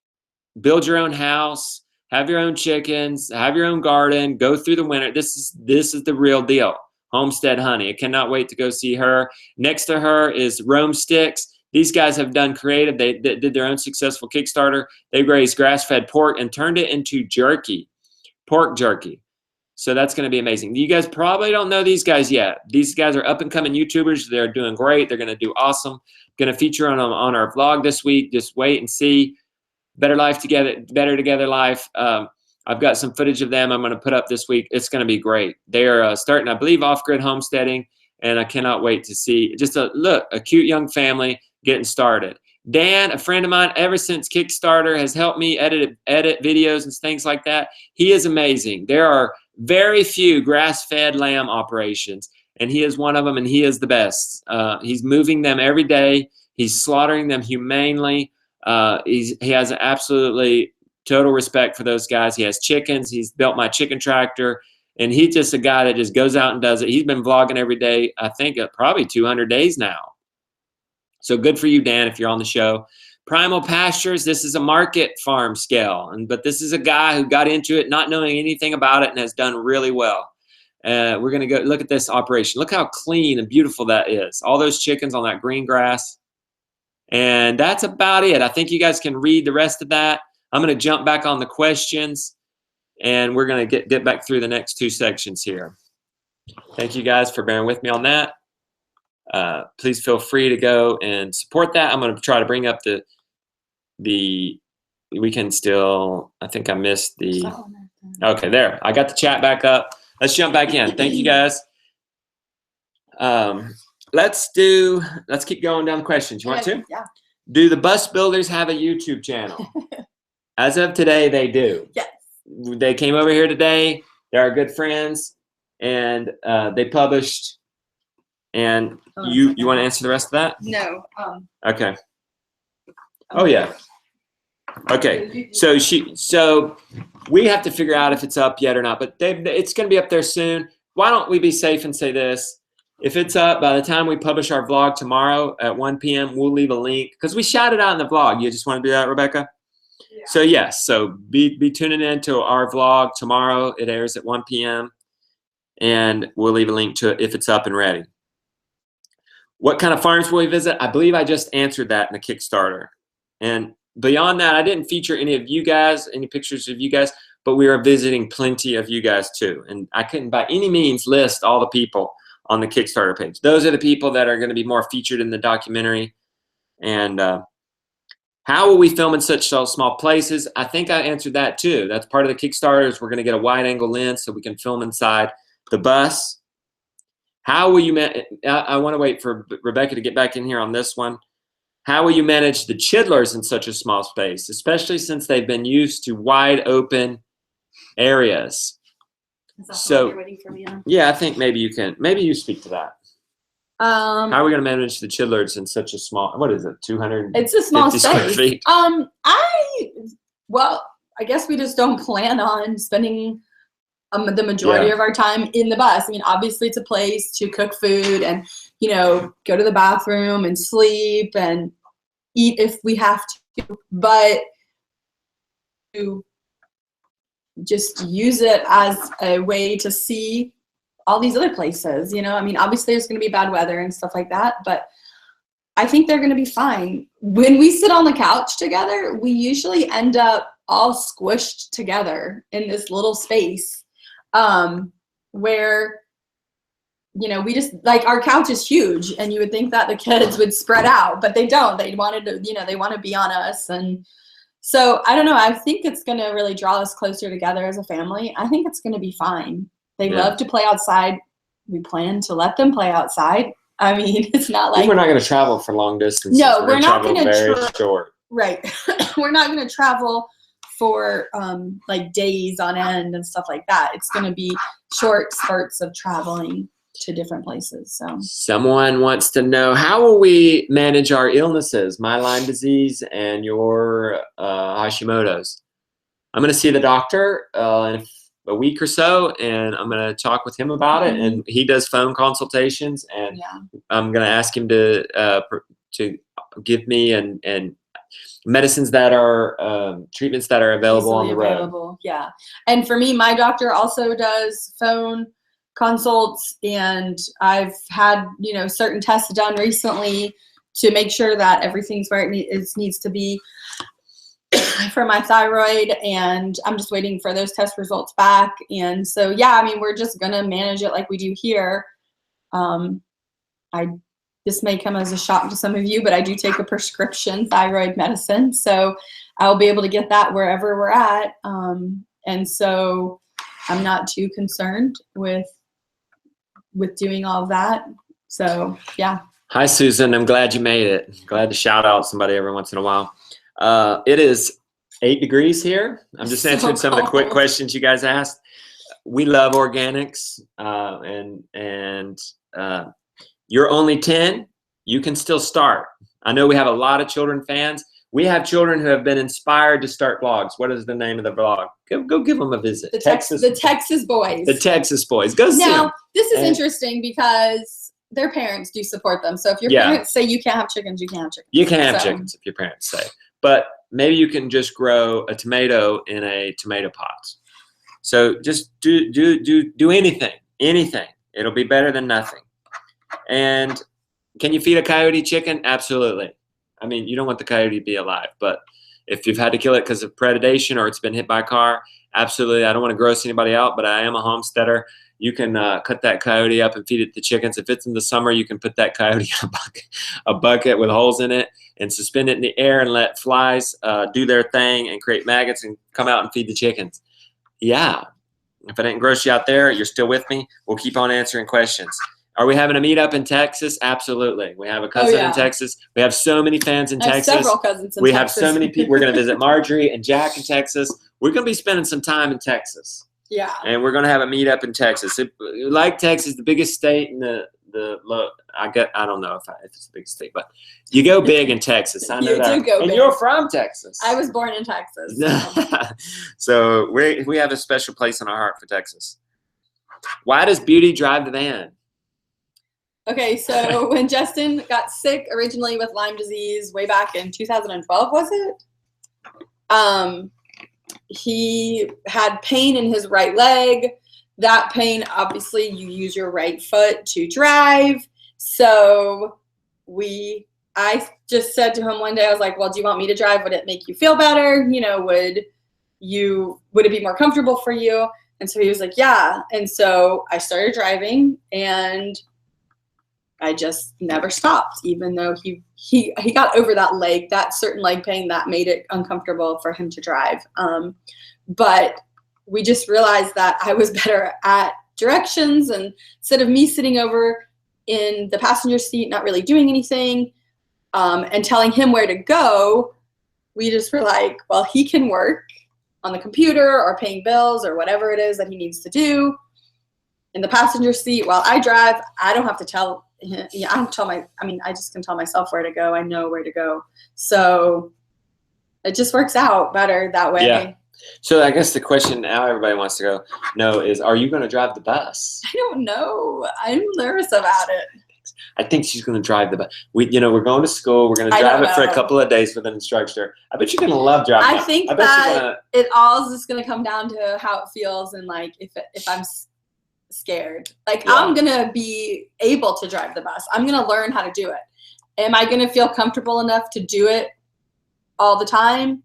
Speaker 1: Build your own house, have your own chickens, have your own garden, go through the winter. This is the real deal. Homestead Honey. I cannot wait to go see her. Next to her is Rome Sticks. These guys have done creative. They did their own successful Kickstarter. They raised grass-fed pork and turned it into jerky, pork jerky. So that's going to be amazing. You guys probably don't know these guys yet. These guys are up-and-coming YouTubers. They're doing great. They're going to do awesome. Going to feature on our vlog this week. Just wait and see. Better Life Together, Better Together Life. I've got some footage of them I'm going to put up this week. It's going to be great. They're starting, I believe, off-grid homesteading, and I cannot wait to see just a cute young family getting started. Dan, a friend of mine, ever since Kickstarter, has helped me edit videos and things like that. He is amazing. There are very few grass-fed lamb operations, and he is one of them, and he is the best. He's moving them every day. He's slaughtering them humanely. He has absolutely total respect for those guys. He has chickens. He's built my chicken tractor. And he's just a guy that just goes out and does it. He's been vlogging every day, I think, probably 200 days now. So good for you, Dan, if you're on the show. Primal Pastures, this is a market farm scale. But this is a guy who got into it not knowing anything about it and has done really well. We're going to go look at this operation. Look how clean and beautiful that is. All those chickens on that green grass. And that's about it. I think you guys can read the rest of that. I'm going to jump back on the questions. And we're going to get back through the next 2 sections here. Thank you guys for bearing with me on that. Please feel free to go and support that. I'm going to try to bring up we can still, I think I missed the, okay, there. I got the chat back up. Let's jump back in. Thank you guys. Let's keep going down the questions. You want to?
Speaker 2: Yeah.
Speaker 1: Do the bus builders have a YouTube channel? As of today, they do.
Speaker 2: Yes.
Speaker 1: They came over here today. They're our good friends, and they published. And you want to answer the rest of that?
Speaker 2: No.
Speaker 1: Okay. Oh yeah. Okay. So we have to figure out if it's up yet or not. But it's going to be up there soon. Why don't we be safe and say this? If it's up by the time we publish our vlog tomorrow at 1 p.m., we'll leave a link because we shout it out in the vlog. You just want to do that, Rebecca? Yeah. So yes, so be tuning in to our vlog tomorrow. It airs at 1 p.m. and we'll leave a link to it if it's up and ready. What kind of farms will we visit? I believe I just answered that in the Kickstarter. And beyond that, I didn't feature any of you guys, any pictures of you guys, but we are visiting plenty of you guys too. And I couldn't by any means list all the people on the Kickstarter page. Those are the people that are going to be more featured in the documentary. And how will we film in such small places? I think I answered that too. That's part of the Kickstarter is we're going to get a wide angle lens so we can film inside the bus. How will you I want to wait for Rebecca to get back in here on this one. How will you manage the chidlers in such a small space, especially since they've been used to wide open areas?
Speaker 2: Is that so you're waiting for me on?
Speaker 1: Yeah, I think maybe you speak to that. How are we going to manage the chidlers in such a small, what is it, 200?
Speaker 2: It's a small space.
Speaker 1: Feet?
Speaker 2: Well, I guess we just don't plan on spending the majority of our time in the bus. I mean, obviously it's a place to cook food and, go to the bathroom and sleep and eat if we have to, but to just use it as a way to see all these other places, I mean, obviously there's going to be bad weather and stuff like that, but I think they're going to be fine. When we sit on the couch together, we usually end up all squished together in this little space where, we just, like, our couch is huge and you would think that the kids would spread out, but they don't. They wanted to, they want to be on us. And so I don't know. I think it's going to really draw us closer together as a family. I think it's going to be fine. They love to play outside. We plan to let them play outside. I mean, it's not like
Speaker 1: we're not going to travel for long distances.
Speaker 2: No, we're not going to
Speaker 1: very short.
Speaker 2: Right. We're not going to travel for like days on end and stuff like that. It's going to be short spurts of traveling to different places. So
Speaker 1: someone wants to know, how will we manage our illnesses, my Lyme disease and your Hashimoto's? I'm going to see the doctor in a week or so, and I'm going to talk with him about it. And he does phone consultations, and I'm going to ask him to give me and medicines that are treatments that are available on the road.
Speaker 2: Yeah. And for me, my doctor also does phone consults, and I've had, certain tests done recently to make sure that everything's where it needs to be for my thyroid, and I'm just waiting for those test results back. And so, yeah, I mean, we're just going to manage it like we do here. This may come as a shock to some of you, but I do take a prescription thyroid medicine, so I'll be able to get that wherever we're at. And so I'm not too concerned with doing all of that. So, yeah.
Speaker 1: Hi, Susan. I'm glad you made it. Glad to shout out somebody every once in a while. It is 8 degrees here. I'm just answering some of the quick questions you guys asked. We love organics, and you're only 10. You can still start. I know we have a lot of children fans. We have children who have been inspired to start blogs. What is the name of the blog? Go give them a visit.
Speaker 2: The Texas Boys.
Speaker 1: The Texas Boys. Go see them.
Speaker 2: Now, this is interesting because their parents do support them. So if your parents say you can't have chickens, you can't have chickens.
Speaker 1: You can have chickens if your parents say. But maybe you can just grow a tomato in a tomato pot. So just do anything. Anything. It'll be better than nothing. And can you feed a coyote chicken? Absolutely. I mean, you don't want the coyote to be alive, but if you've had to kill it because of predation or it's been hit by a car, absolutely. I don't want to gross anybody out, but I am a homesteader. You can cut that coyote up and feed it to chickens. If it's in the summer, you can put that coyote in a bucket with holes in it and suspend it in the air and let flies do their thing and create maggots and come out and feed the chickens. Yeah. If I didn't gross you out there, you're still with me. We'll keep on answering questions. Are we having a meetup in Texas? Absolutely. We have a cousin in Texas. We have so many fans in Texas.
Speaker 2: Several cousins in Texas.
Speaker 1: We have so many people. We're going to visit Marjorie and Jack in Texas. We're going to be spending some time in Texas.
Speaker 2: Yeah.
Speaker 1: And we're going to have a meetup in Texas. Like Texas, the biggest state in I don't know if it's the biggest state, but you go big in Texas. I know
Speaker 2: you
Speaker 1: that.
Speaker 2: Do go
Speaker 1: and
Speaker 2: big.
Speaker 1: You're from Texas.
Speaker 2: I was born in Texas.
Speaker 1: So we have a special place in our heart for Texas. Why does Beauty drive the van?
Speaker 2: Okay, so when Justin got sick originally with Lyme disease way back in 2012, was it? He had pain in his right leg. That pain, obviously, you use your right foot to drive. So I just said to him one day, I was like, well, do you want me to drive? Would it make you feel better? You know, would it be more comfortable for you? And so he was like, yeah. And so I started driving, and I just never stopped, even though he got over that certain leg pain that made it uncomfortable for him to drive. But we just realized that I was better at directions, and instead of me sitting over in the passenger seat, not really doing anything, and telling him where to go, we just were like, well, he can work on the computer or paying bills or whatever it is that he needs to do in the passenger seat while I drive. I don't have to tell him. Yeah, I just can tell myself where to go. I know where to go. So it just works out better that way.
Speaker 1: Yeah. So I guess the question now everybody wants to know is, are you going to drive the bus?
Speaker 2: I don't know. I'm nervous about it.
Speaker 1: I think she's going to drive the bus. We're going to school. We're going to drive it for a couple of days with an instructor. I bet you're going to love driving.
Speaker 2: I think that it all is just going to come down to how it feels, and like if I'm scared. Like, yeah. I'm going to be able to drive the bus. I'm going to learn how to do it. Am I going to feel comfortable enough to do it all the time?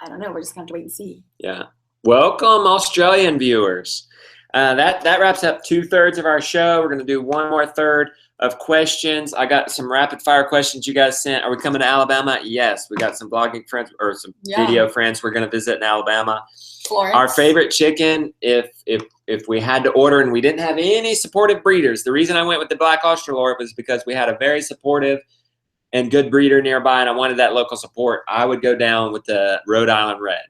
Speaker 2: I don't know. We're just going to have to wait and see.
Speaker 1: Yeah. Welcome, Australian viewers. That wraps up 2/3 of our show. We're going to do one more third of questions. I got some rapid fire questions you guys sent. Are we coming to Alabama? Yes. We got some blogging friends or some video friends we're going to visit in Alabama.
Speaker 2: Florence.
Speaker 1: Our favorite chicken, if we had to order and we didn't have any supportive breeders, the reason I went with the Black Australorp was because we had a very supportive and good breeder nearby, and I wanted that local support. I would go down with the Rhode Island Red.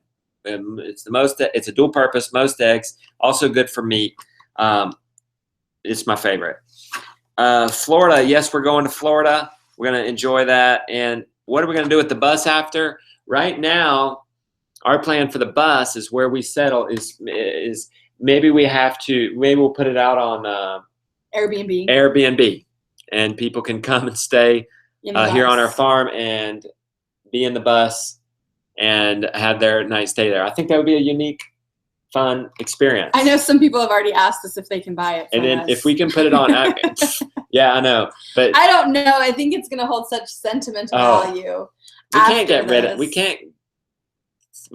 Speaker 1: It's a dual purpose, most eggs, also good for meat. It's my favorite. Florida, yes, we're going to Florida. We're going to enjoy that. And what are we going to do with the bus after? Right now, our plan for the bus is where we settle is maybe we'll put it out on Airbnb, and people can come and stay here on our farm and be in the bus and have their night stay there. I think that would be a unique, fun experience.
Speaker 2: I know some people have already asked us if they can buy it from
Speaker 1: and then
Speaker 2: us.
Speaker 1: If we can put it on, yeah, I know, but
Speaker 2: I don't know. I think it's going to hold such sentimental value.
Speaker 1: We can't get rid of. We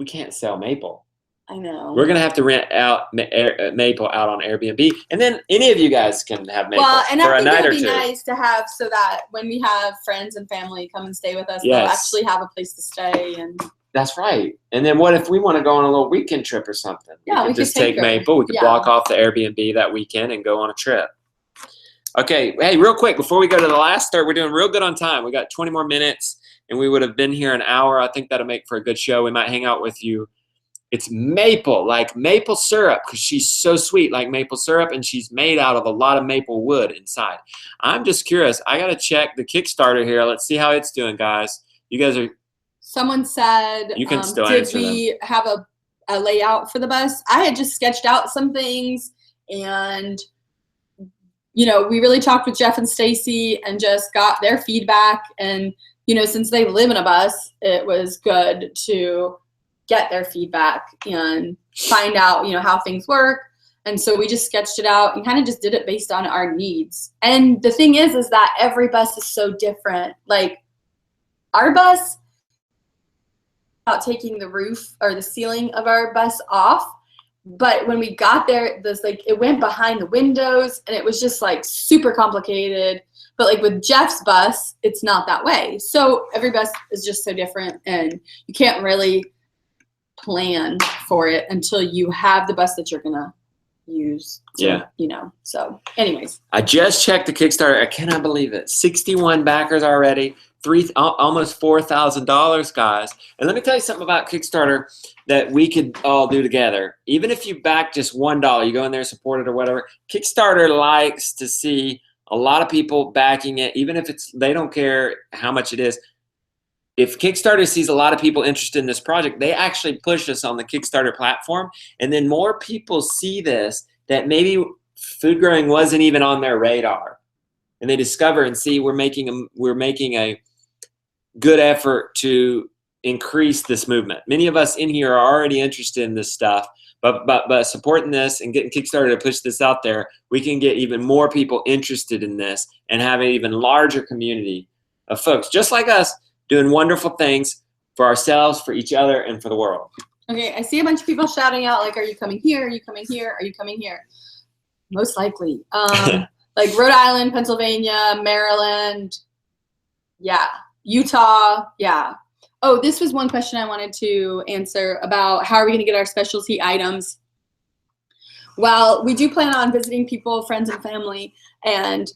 Speaker 1: can't sell Maple.
Speaker 2: I know.
Speaker 1: We're going to have to rent out Maple out on Airbnb, and then any of you guys can have Maple for a night or two.
Speaker 2: It would be nice to have so that when we have friends and family come and stay with us, they'll actually have a place to stay. And
Speaker 1: that's right. And then what if we want to go on a little weekend trip or something?
Speaker 2: Yeah, we could
Speaker 1: just take Maple. We could block off the Airbnb that weekend and go on a trip. Okay. Hey, real quick, before we go to the last third, we're doing real good on time. We got 20 more minutes, and we would have been here an hour. I think that'll make for a good show. We might hang out with you It's maple, like maple syrup, because she's so sweet, like maple syrup, and she's made out of a lot of maple wood inside. I'm just curious. I got to check the Kickstarter here. Let's see how it's doing, guys. You guys are...
Speaker 2: Someone said,
Speaker 1: You can still
Speaker 2: did
Speaker 1: answer
Speaker 2: we have a layout for the bus? I had just sketched out some things, and you know, we really talked with Jeff and Stacy and just got their feedback. And you know, since they live in a bus, it was good to get their feedback and find out, you know, how things work. And so we just sketched it out and kind of just did it based on our needs. And the thing is that every bus is so different. Like our bus, about taking the roof or the ceiling of our bus off, but when we got there, this like it went behind the windows, and it was just like super complicated. But like with Jeff's bus, it's not that way. So every bus is just so different, and you can't really plan for it until you have the bus that you're gonna use. To, you know. So, anyways,
Speaker 1: I just checked the Kickstarter. I cannot believe it. 61 backers already. Almost $4,000, guys. And let me tell you something about Kickstarter that we could all do together. Even if you back just $1, you go in there, support it or whatever. Kickstarter likes to see a lot of people backing it, even if they don't care how much it is. If Kickstarter sees a lot of people interested in this project, they actually push us on the Kickstarter platform, and then more people see this that maybe food growing wasn't even on their radar, and they discover and see we're making a good effort to increase this movement. Many of us in here are already interested in this stuff, but supporting this and getting Kickstarter to push this out there, we can get even more people interested in this and have an even larger community of folks just like us doing wonderful things for ourselves, for each other, and for the world.
Speaker 2: Okay, I see a bunch of people shouting out, like, are you coming here? Are you coming here? Are you coming here? Most likely. Like Rhode Island, Pennsylvania, Maryland, yeah. Utah, yeah. Oh, this was one question I wanted to answer about how are we going to get our specialty items. Well, we do plan on visiting people, friends and family, and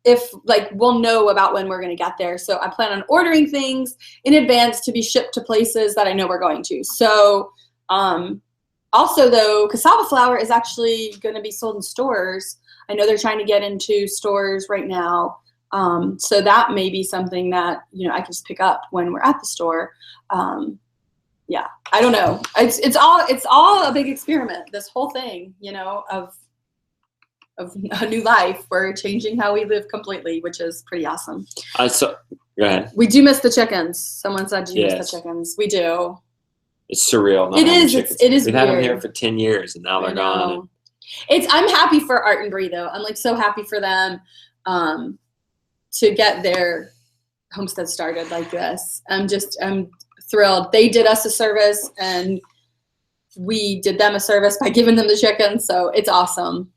Speaker 2: if like we'll know about when we're going to get there. So I plan on ordering things in advance to be shipped to places that I know we're going to. So also though, cassava flour is actually going to be sold in stores. I know they're trying to get into stores right now. So that may be something that, you know, I can just pick up when we're at the store. Yeah, I don't know. It's all a big experiment, this whole thing, you know, of a new life. We're changing how we live completely, which is pretty awesome.
Speaker 1: So go ahead.
Speaker 2: We do miss the chickens. Someone said, do you
Speaker 1: Yes.
Speaker 2: miss the chickens? We do.
Speaker 1: It's surreal.
Speaker 2: It is. It is
Speaker 1: We've
Speaker 2: weird.
Speaker 1: had them here for 10 years, and now they're gone.
Speaker 2: I'm happy for Art and Bree though. I'm like so happy for them to get their homestead started like this. I'm thrilled. They did us a service, and we did them a service by giving them the chickens. So it's awesome.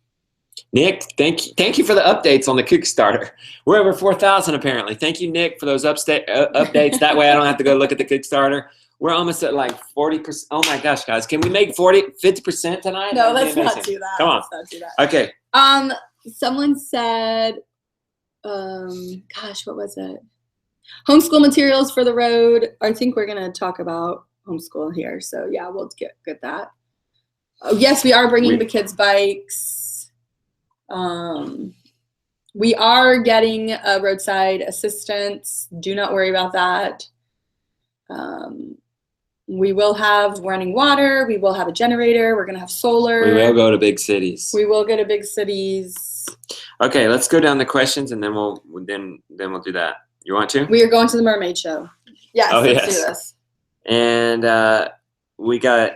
Speaker 1: Nick, thank you for the updates on the Kickstarter. We're over 4,000 apparently. Thank you, Nick, for those updates. That way I don't have to go look at the Kickstarter. We're almost at like 40%. Oh my gosh, guys. Can we make 50% tonight?
Speaker 2: No, let's not do that.
Speaker 1: Come on.
Speaker 2: Let's not do that.
Speaker 1: Okay.
Speaker 2: Someone said, gosh, what was it? Homeschool materials for the road. I think we're going to talk about homeschool here. So yeah, we'll get that. Oh, yes, we are bringing the kids' bikes. We are getting a roadside assistance. Do not worry about that. We will have running water. We will have a generator. We're going to have solar.
Speaker 1: We will go to big cities.
Speaker 2: We will go to big cities.
Speaker 1: Okay, let's go down the questions, and then we'll do that. You want to?
Speaker 2: We are going to the mermaid show. Yes, let's do this.
Speaker 1: And we got,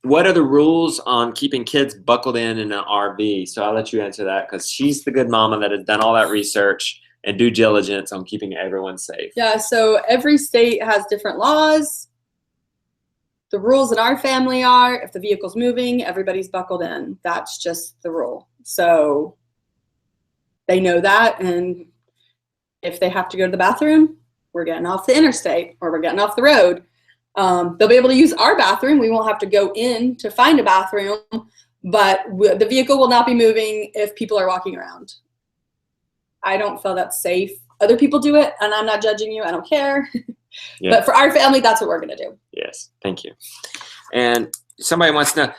Speaker 1: what are the rules on keeping kids buckled in an RV? So I'll let you answer that, because she's the good mama that has done all that research and due diligence on keeping everyone safe.
Speaker 2: Yeah, so every state has different laws. The rules in our family are, if the vehicle's moving, everybody's buckled in. That's just the rule. So they know that, and if they have to go to the bathroom, we're getting off the interstate or we're getting off the road. They'll be able to use our bathroom. We won't have to go in to find a bathroom, but the vehicle will not be moving if people are walking around. I don't feel that's safe. Other people do it, and I'm not judging you. I don't care.
Speaker 1: Yeah.
Speaker 2: But for our family, that's what we're going to do.
Speaker 1: Yes. Thank you. And somebody wants to know,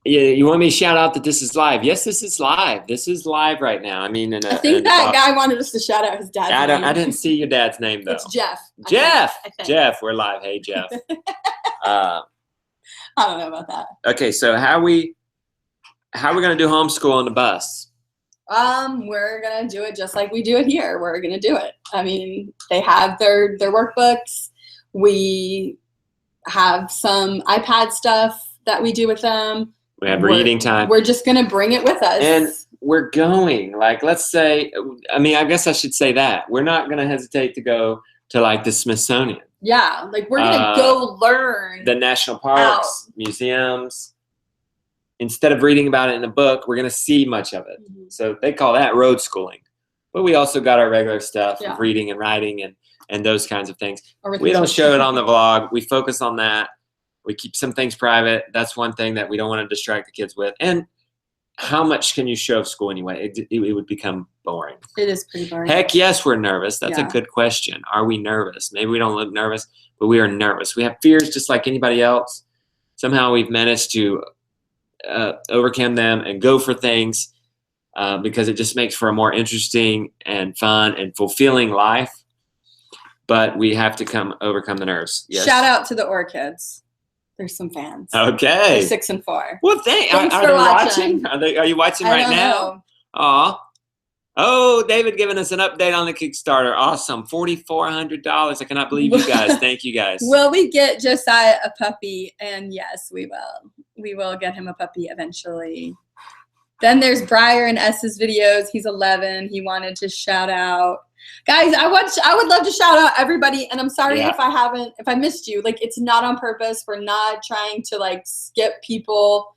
Speaker 1: you want me to shout out that this is live? Yes, this is live. This is live right now. I mean,
Speaker 2: I think that guy wanted us to shout out his dad's name.
Speaker 1: I didn't see your dad's name, though.
Speaker 2: It's Jeff.
Speaker 1: Jeff.
Speaker 2: I think.
Speaker 1: Jeff, we're live. Hey, Jeff.
Speaker 2: I don't know about that.
Speaker 1: Okay, so how are we going to do homeschool on the bus?
Speaker 2: We're gonna do it just like we do it here. We're gonna do it. I mean, they have their workbooks. We have some iPad stuff that we do with them.
Speaker 1: We have reading time.
Speaker 2: We're just gonna bring it with us.
Speaker 1: And we're going, like, let's say, I mean, I guess I should say that. We're not gonna hesitate to go to, like, the Smithsonian.
Speaker 2: Yeah, like, we're gonna go learn.
Speaker 1: The national parks, museums. Instead of reading about it in a book, we're going to see much of it.
Speaker 2: Mm-hmm.
Speaker 1: So they call that road schooling. But we also got our regular stuff of
Speaker 2: Yeah.
Speaker 1: reading and writing and those kinds of things. We don't show it on the vlog. We focus on that. We keep some things private. That's one thing that we don't want to distract the kids with. And how much can you show of school anyway? It would become boring.
Speaker 2: It is pretty boring.
Speaker 1: Heck yes, we're nervous. That's a
Speaker 2: Yeah.
Speaker 1: good question. Are we nervous? Maybe we don't look nervous, but we are nervous. We have fears just like anybody else. Somehow we've managed to overcome them and go for things because it just makes for a more interesting and fun and fulfilling life. But we have to overcome the nerves. Yes.
Speaker 2: Shout out to the Orchids. There's some fans.
Speaker 1: Okay.
Speaker 2: They're 6 and 4.
Speaker 1: Well,
Speaker 2: Thanks
Speaker 1: are
Speaker 2: for
Speaker 1: they
Speaker 2: watching.
Speaker 1: watching? Are you watching
Speaker 2: I
Speaker 1: right
Speaker 2: don't
Speaker 1: now?
Speaker 2: know.
Speaker 1: Aw. Oh, David giving us an update on the Kickstarter. Awesome. $4,400. I cannot believe you guys. Thank you guys.
Speaker 2: Will we get Josiah a puppy? And yes, we will. We will get him a puppy eventually. Then there's Briar and S's videos. He's 11. He wanted to shout out. Guys, I would love to shout out everybody, and I'm sorry if I missed you. Like, it's not on purpose. We're not trying to, like, skip people.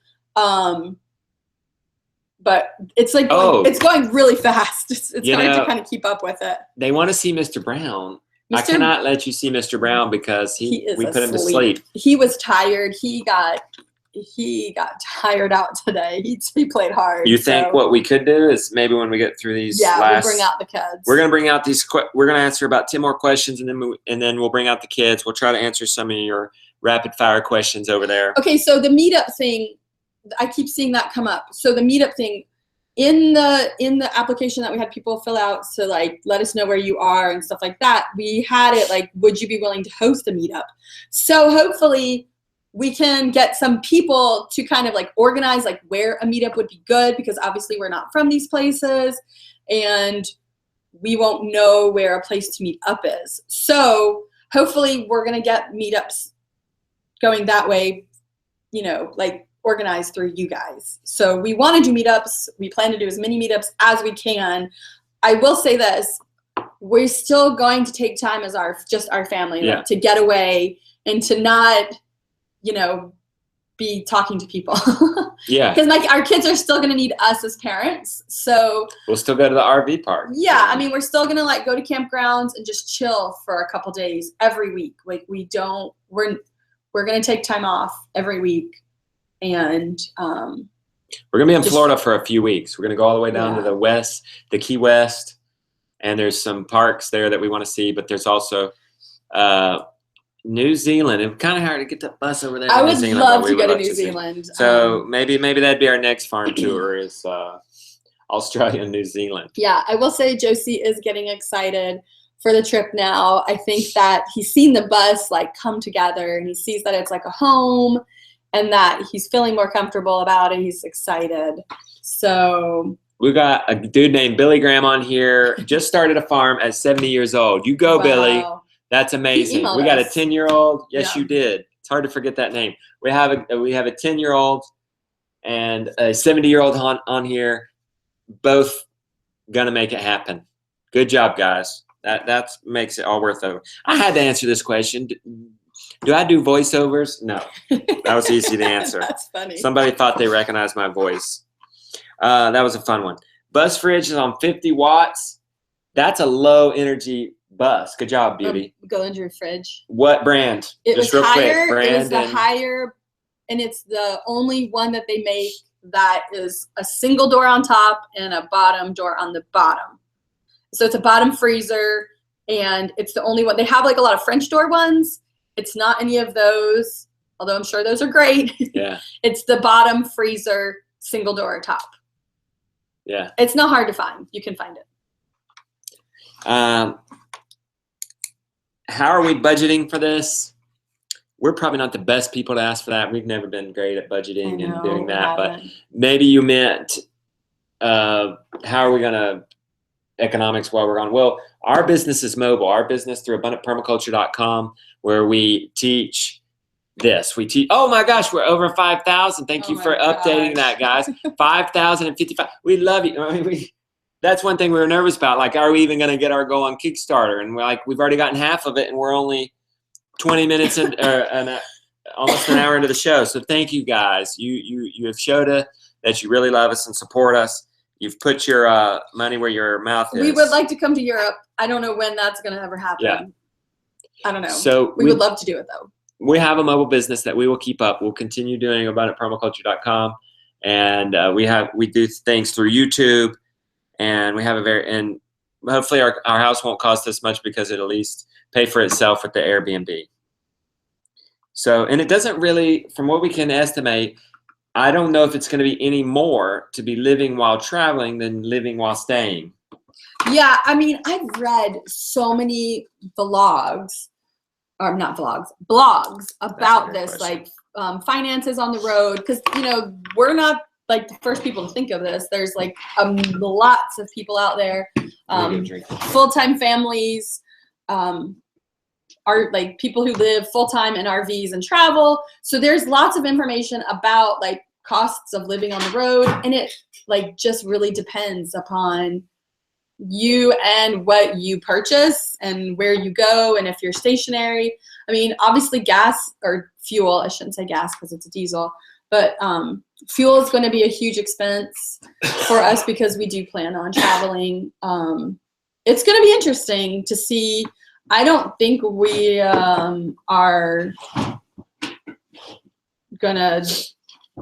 Speaker 2: But it's like it's going really fast. It's hard to kind of keep up with it.
Speaker 1: They want to see Mr. Brown. I cannot let you see Mr. Brown because we put him to sleep.
Speaker 2: He was tired. He got tired out today. He played hard.
Speaker 1: You think what we could do is maybe when we get through these
Speaker 2: we'll bring out the kids.
Speaker 1: We're going to bring out these we're going to answer about 10 more questions and then we'll bring out the kids. We'll try to answer some of your rapid fire questions over there.
Speaker 2: Okay, so the meetup thing, I keep seeing that come up. So the meetup thing, in the application that we had people fill out to, like, let us know where you are and stuff like that, we had it like, would you be willing to host a meetup? So hopefully we can get some people to kind of, like, organize, like, where a meetup would be good, because obviously we're not from these places and we won't know where a place to meet up is. So hopefully we're going to get meetups going that way, you know, like, organized through you guys. So we want to do meetups. We plan to do as many meetups as we can. I will say this, we're still going to take time as our family like, to get away and to not, you know, be talking to people. Yeah. Because, like, our kids are still going to need us as parents. So
Speaker 1: we'll still go to the RV park.
Speaker 2: Yeah. I mean, we're still going to, like, go to campgrounds and just chill for a couple days every week. Like, we're going to take time off every week. And
Speaker 1: we're gonna be in Florida for a few weeks. We're gonna go all the way down to the Key West, and there's some parks there that we want to see. But there's also New Zealand. It's kind of hard to get the bus over there.
Speaker 2: I would love to go to New Zealand.
Speaker 1: So maybe that'd be our next farm tour is Australia and New Zealand.
Speaker 2: Yeah, I will say Josie is getting excited for the trip now. I think that he's seen the bus, like, come together, and he sees that it's like a home. And that he's feeling more comfortable about it. He's excited. So
Speaker 1: we got a dude named Billy Graham on here. Just started a farm at 70 years old. You go, Billy. That's amazing. We got a 10-year-old. Yes, you did. It's hard to forget that name. We have a 10-year-old and a 70-year-old on here. Both gonna make it happen. Good job, guys. That makes it all worth it. I had to answer this question. Do I do voiceovers? No. That was easy to answer.
Speaker 2: That's funny.
Speaker 1: Somebody thought they recognized my voice. That was a fun one. Bus fridge is on 50 watts. That's a low energy bus. Good job, Beauty.
Speaker 2: Go into your fridge.
Speaker 1: What brand?
Speaker 2: Just real quick. Brand. It was the higher, and it's the only one that they make that is a single door on top and a bottom door on the bottom. So it's a bottom freezer. and it's the only one. They have like a lot of French door ones. It's not any of those, although I'm sure those are great.
Speaker 1: Yeah.
Speaker 2: It's the bottom freezer, single door top.
Speaker 1: Yeah.
Speaker 2: It's not hard to find. You can find it.
Speaker 1: How are we budgeting for this? We're probably not the best people to ask for that. We've never been great at budgeting and doing that, but maybe you meant, how are we going to economics while we're gone? Well, our business is mobile. Our business through abundantpermaculture.com, where we teach this. We teach, oh my gosh, we're over 5,000. Thank you for updating that, guys. 5,055. We love you. I mean, that's one thing we were nervous about. Like, are we even going to get our goal on Kickstarter? And we're like, we've already gotten half of it, and we're only 20 minutes in, almost an hour into the show. So thank you, guys. You have showed us that you really love us and support us. You've put your money where your mouth is.
Speaker 2: We would like to come to Europe. I don't know when that's going to ever happen.
Speaker 1: Yeah.
Speaker 2: I don't know.
Speaker 1: So
Speaker 2: we would love to do it, though.
Speaker 1: We have a mobile business that we will keep up. We'll continue doing abundantpermaculture.com, and we do things through YouTube, and we have and hopefully our house won't cost us much because it'll at least pay for itself with the Airbnb. So, and it doesn't really, from what we can estimate, I don't know if it's going to be any more to be living while traveling than living while staying.
Speaker 2: Yeah, I mean, I've read so many blogs about this, like finances on the road, because, you know, we're not like the first people to think of this. There's like lots of people out there, full-time families, are like people who live full-time in RVs and travel. So there's lots of information about like costs of living on the road, and it like just really depends upon you and what you purchase and where you go and if you're stationary. I mean, obviously gas or fuel, I shouldn't say gas because it's a diesel, but fuel is going to be a huge expense for us because we do plan on traveling. It's going to be interesting to see. I don't think we are gonna,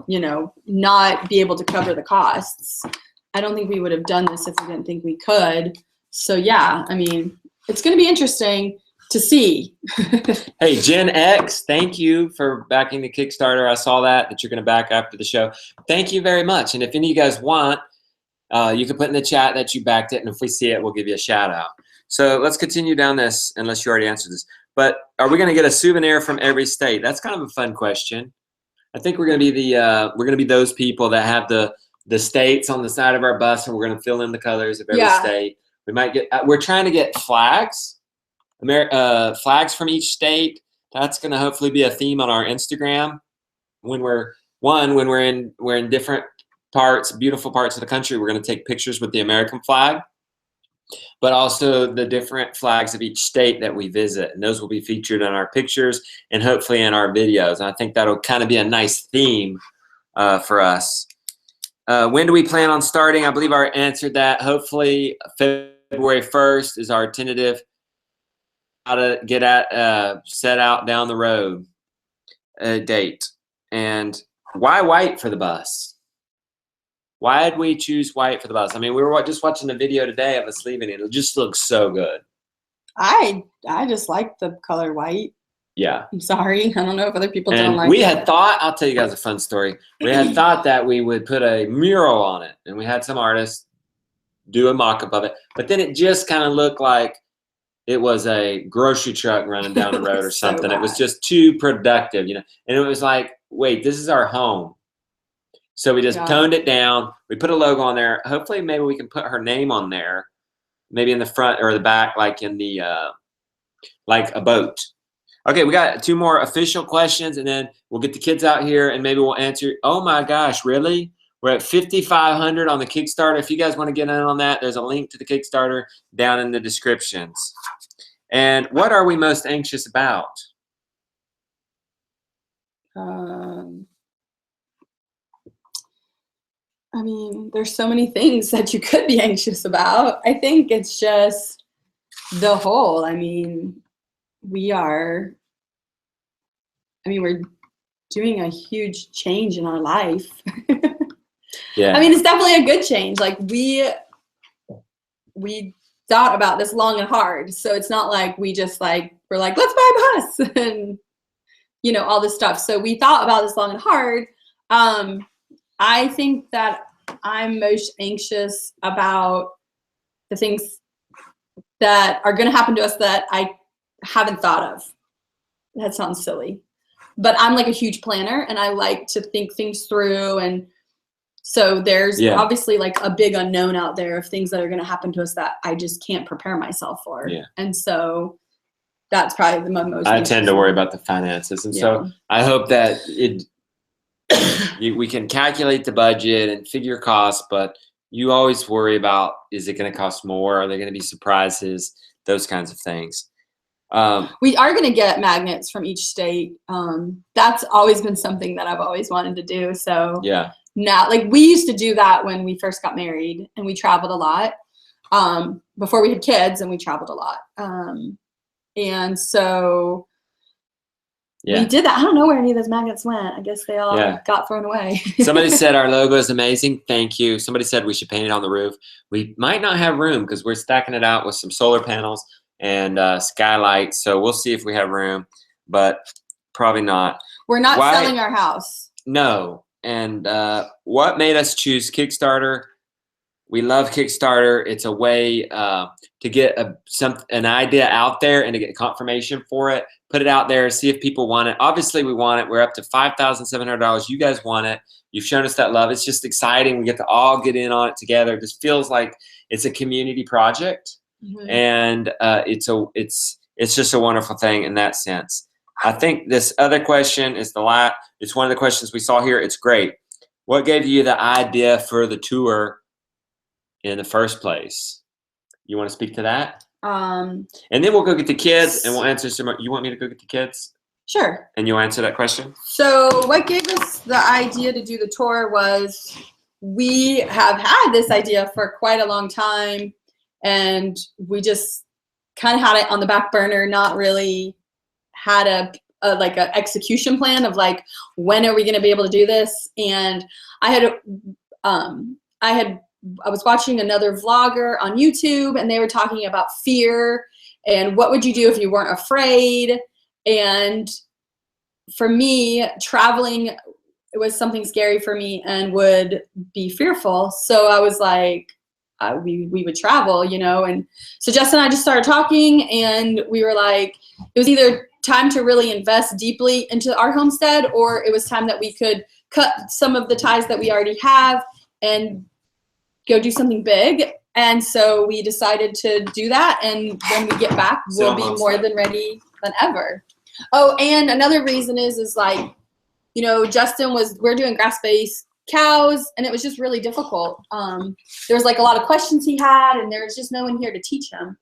Speaker 2: you know, not be able to cover the costs. I don't think we would have done this if we didn't think we could. So yeah, I mean, it's gonna be interesting to see.
Speaker 1: Hey, Gen X, thank you for backing the Kickstarter. I saw that you're gonna back after the show. Thank you very much. And if any of you guys want, you can put in the chat that you backed it, and if we see it, we'll give you a shout out. So let's continue down this, unless you already answered this. But are we going to get a souvenir from every state? That's kind of a fun question. I think we're going to be those people that have the states on the side of our bus, and we're going to fill in the colors of every state. We might get. We're trying to get flags, flags from each state. That's going to hopefully be a theme on our Instagram when we're in different parts, beautiful parts of the country. We're going to take pictures with the American flag, but also the different flags of each state that we visit. And those will be featured in our pictures and hopefully in our videos. And I think that'll kind of be a nice theme for us. When do we plan on starting? I believe I answered that. Hopefully February 1st is our tentative how to get set out down the road date. And why white for the bus? Why did we choose white for the bus? I mean, we were just watching the video today of us leaving it. It just looks so good.
Speaker 2: I just like the color white.
Speaker 1: Yeah.
Speaker 2: I'm sorry. I don't know if other people don't like it.
Speaker 1: We had thought, I'll tell you guys a fun story. We had thought that we would put a mural on it, and we had some artists do a mock-up of it. But then it just kind of looked like it was a grocery truck running down the road or something. It was just too productive, you know. And it was like, wait, this is our home. So we just toned it down. We put a logo on there. Hopefully, maybe we can put her name on there, maybe in the front or the back, like in the like a boat. Okay, we got 2 more official questions, and then we'll get the kids out here, and maybe we'll answer. Oh my gosh, really? We're at 5,500 on the Kickstarter. If you guys want to get in on that, there's a link to the Kickstarter down in the descriptions. And what are we most anxious about?
Speaker 2: I mean, there's so many things that you could be anxious about. I think it's just the whole. I mean, we're doing a huge change in our life.
Speaker 1: Yeah.
Speaker 2: I mean, it's definitely a good change. Like we thought about this long and hard. So it's not like we just like, we're like, let's buy a bus and, you know, all this stuff. So we thought about this long and hard. I think that I'm most anxious about the things that are going to happen to us that I haven't thought of. That sounds silly, but I'm like a huge planner and I like to think things through. And so there's obviously like a big unknown out there of things that are going to happen to us that I just can't prepare myself for.
Speaker 1: Yeah.
Speaker 2: And so that's probably the most.
Speaker 1: I tend to worry about the finances. And so I hope that we can calculate the budget and figure costs, but you always worry about, is it going to cost more? Are there going to be surprises? Those kinds of things.
Speaker 2: We are going to get magnets from each state. That's always been something that I've always wanted to do. So now, like we used to do that when we first got married and we traveled a lot before we had kids, and we traveled a lot. And so we did that. I don't know where any of those magnets went. I guess they all got thrown away.
Speaker 1: Somebody said our logo is amazing. Thank you. Somebody said we should paint it on the roof. We might not have room because we're stacking it out with some solar panels and skylights. So we'll see if we have room, but probably not.
Speaker 2: We're not selling our house.
Speaker 1: No. And what made us choose Kickstarter? We love Kickstarter. It's a way to get an idea out there and to get confirmation for it. Put it out there, see if people want it. Obviously, we want it. We're up to $5,700. You guys want it. You've shown us that love. It's just exciting. We get to all get in on it together. It just feels like it's a community project, and it's just a wonderful thing in that sense. I think this other question is it's one of the questions we saw here. It's great. What gave you the idea for the tour in the first place? You want to speak to that? And then we'll go get the kids and we'll answer some more. You want me to go get the kids?
Speaker 2: Sure.
Speaker 1: And you'll answer that question?
Speaker 2: So what gave us the idea to do the tour was we have had this idea for quite a long time, and we just kind of had it on the back burner, not really had a execution plan of like, when are we going to be able to do this? And I was watching another vlogger on YouTube, and they were talking about fear and what would you do if you weren't afraid. And for me, traveling, it was something scary for me and would be fearful. So I was like, we would travel, you know. And so Justin and I just started talking, and we were like, it was either time to really invest deeply into our homestead, or it was time that we could cut some of the ties that we already have and go do something big. And so we decided to do that, and when we get back, we'll be more than ready than ever. Oh, and another reason is like, you know, we're doing grass-based cows, and it was just really difficult. There was like a lot of questions he had, and there was just no one here to teach him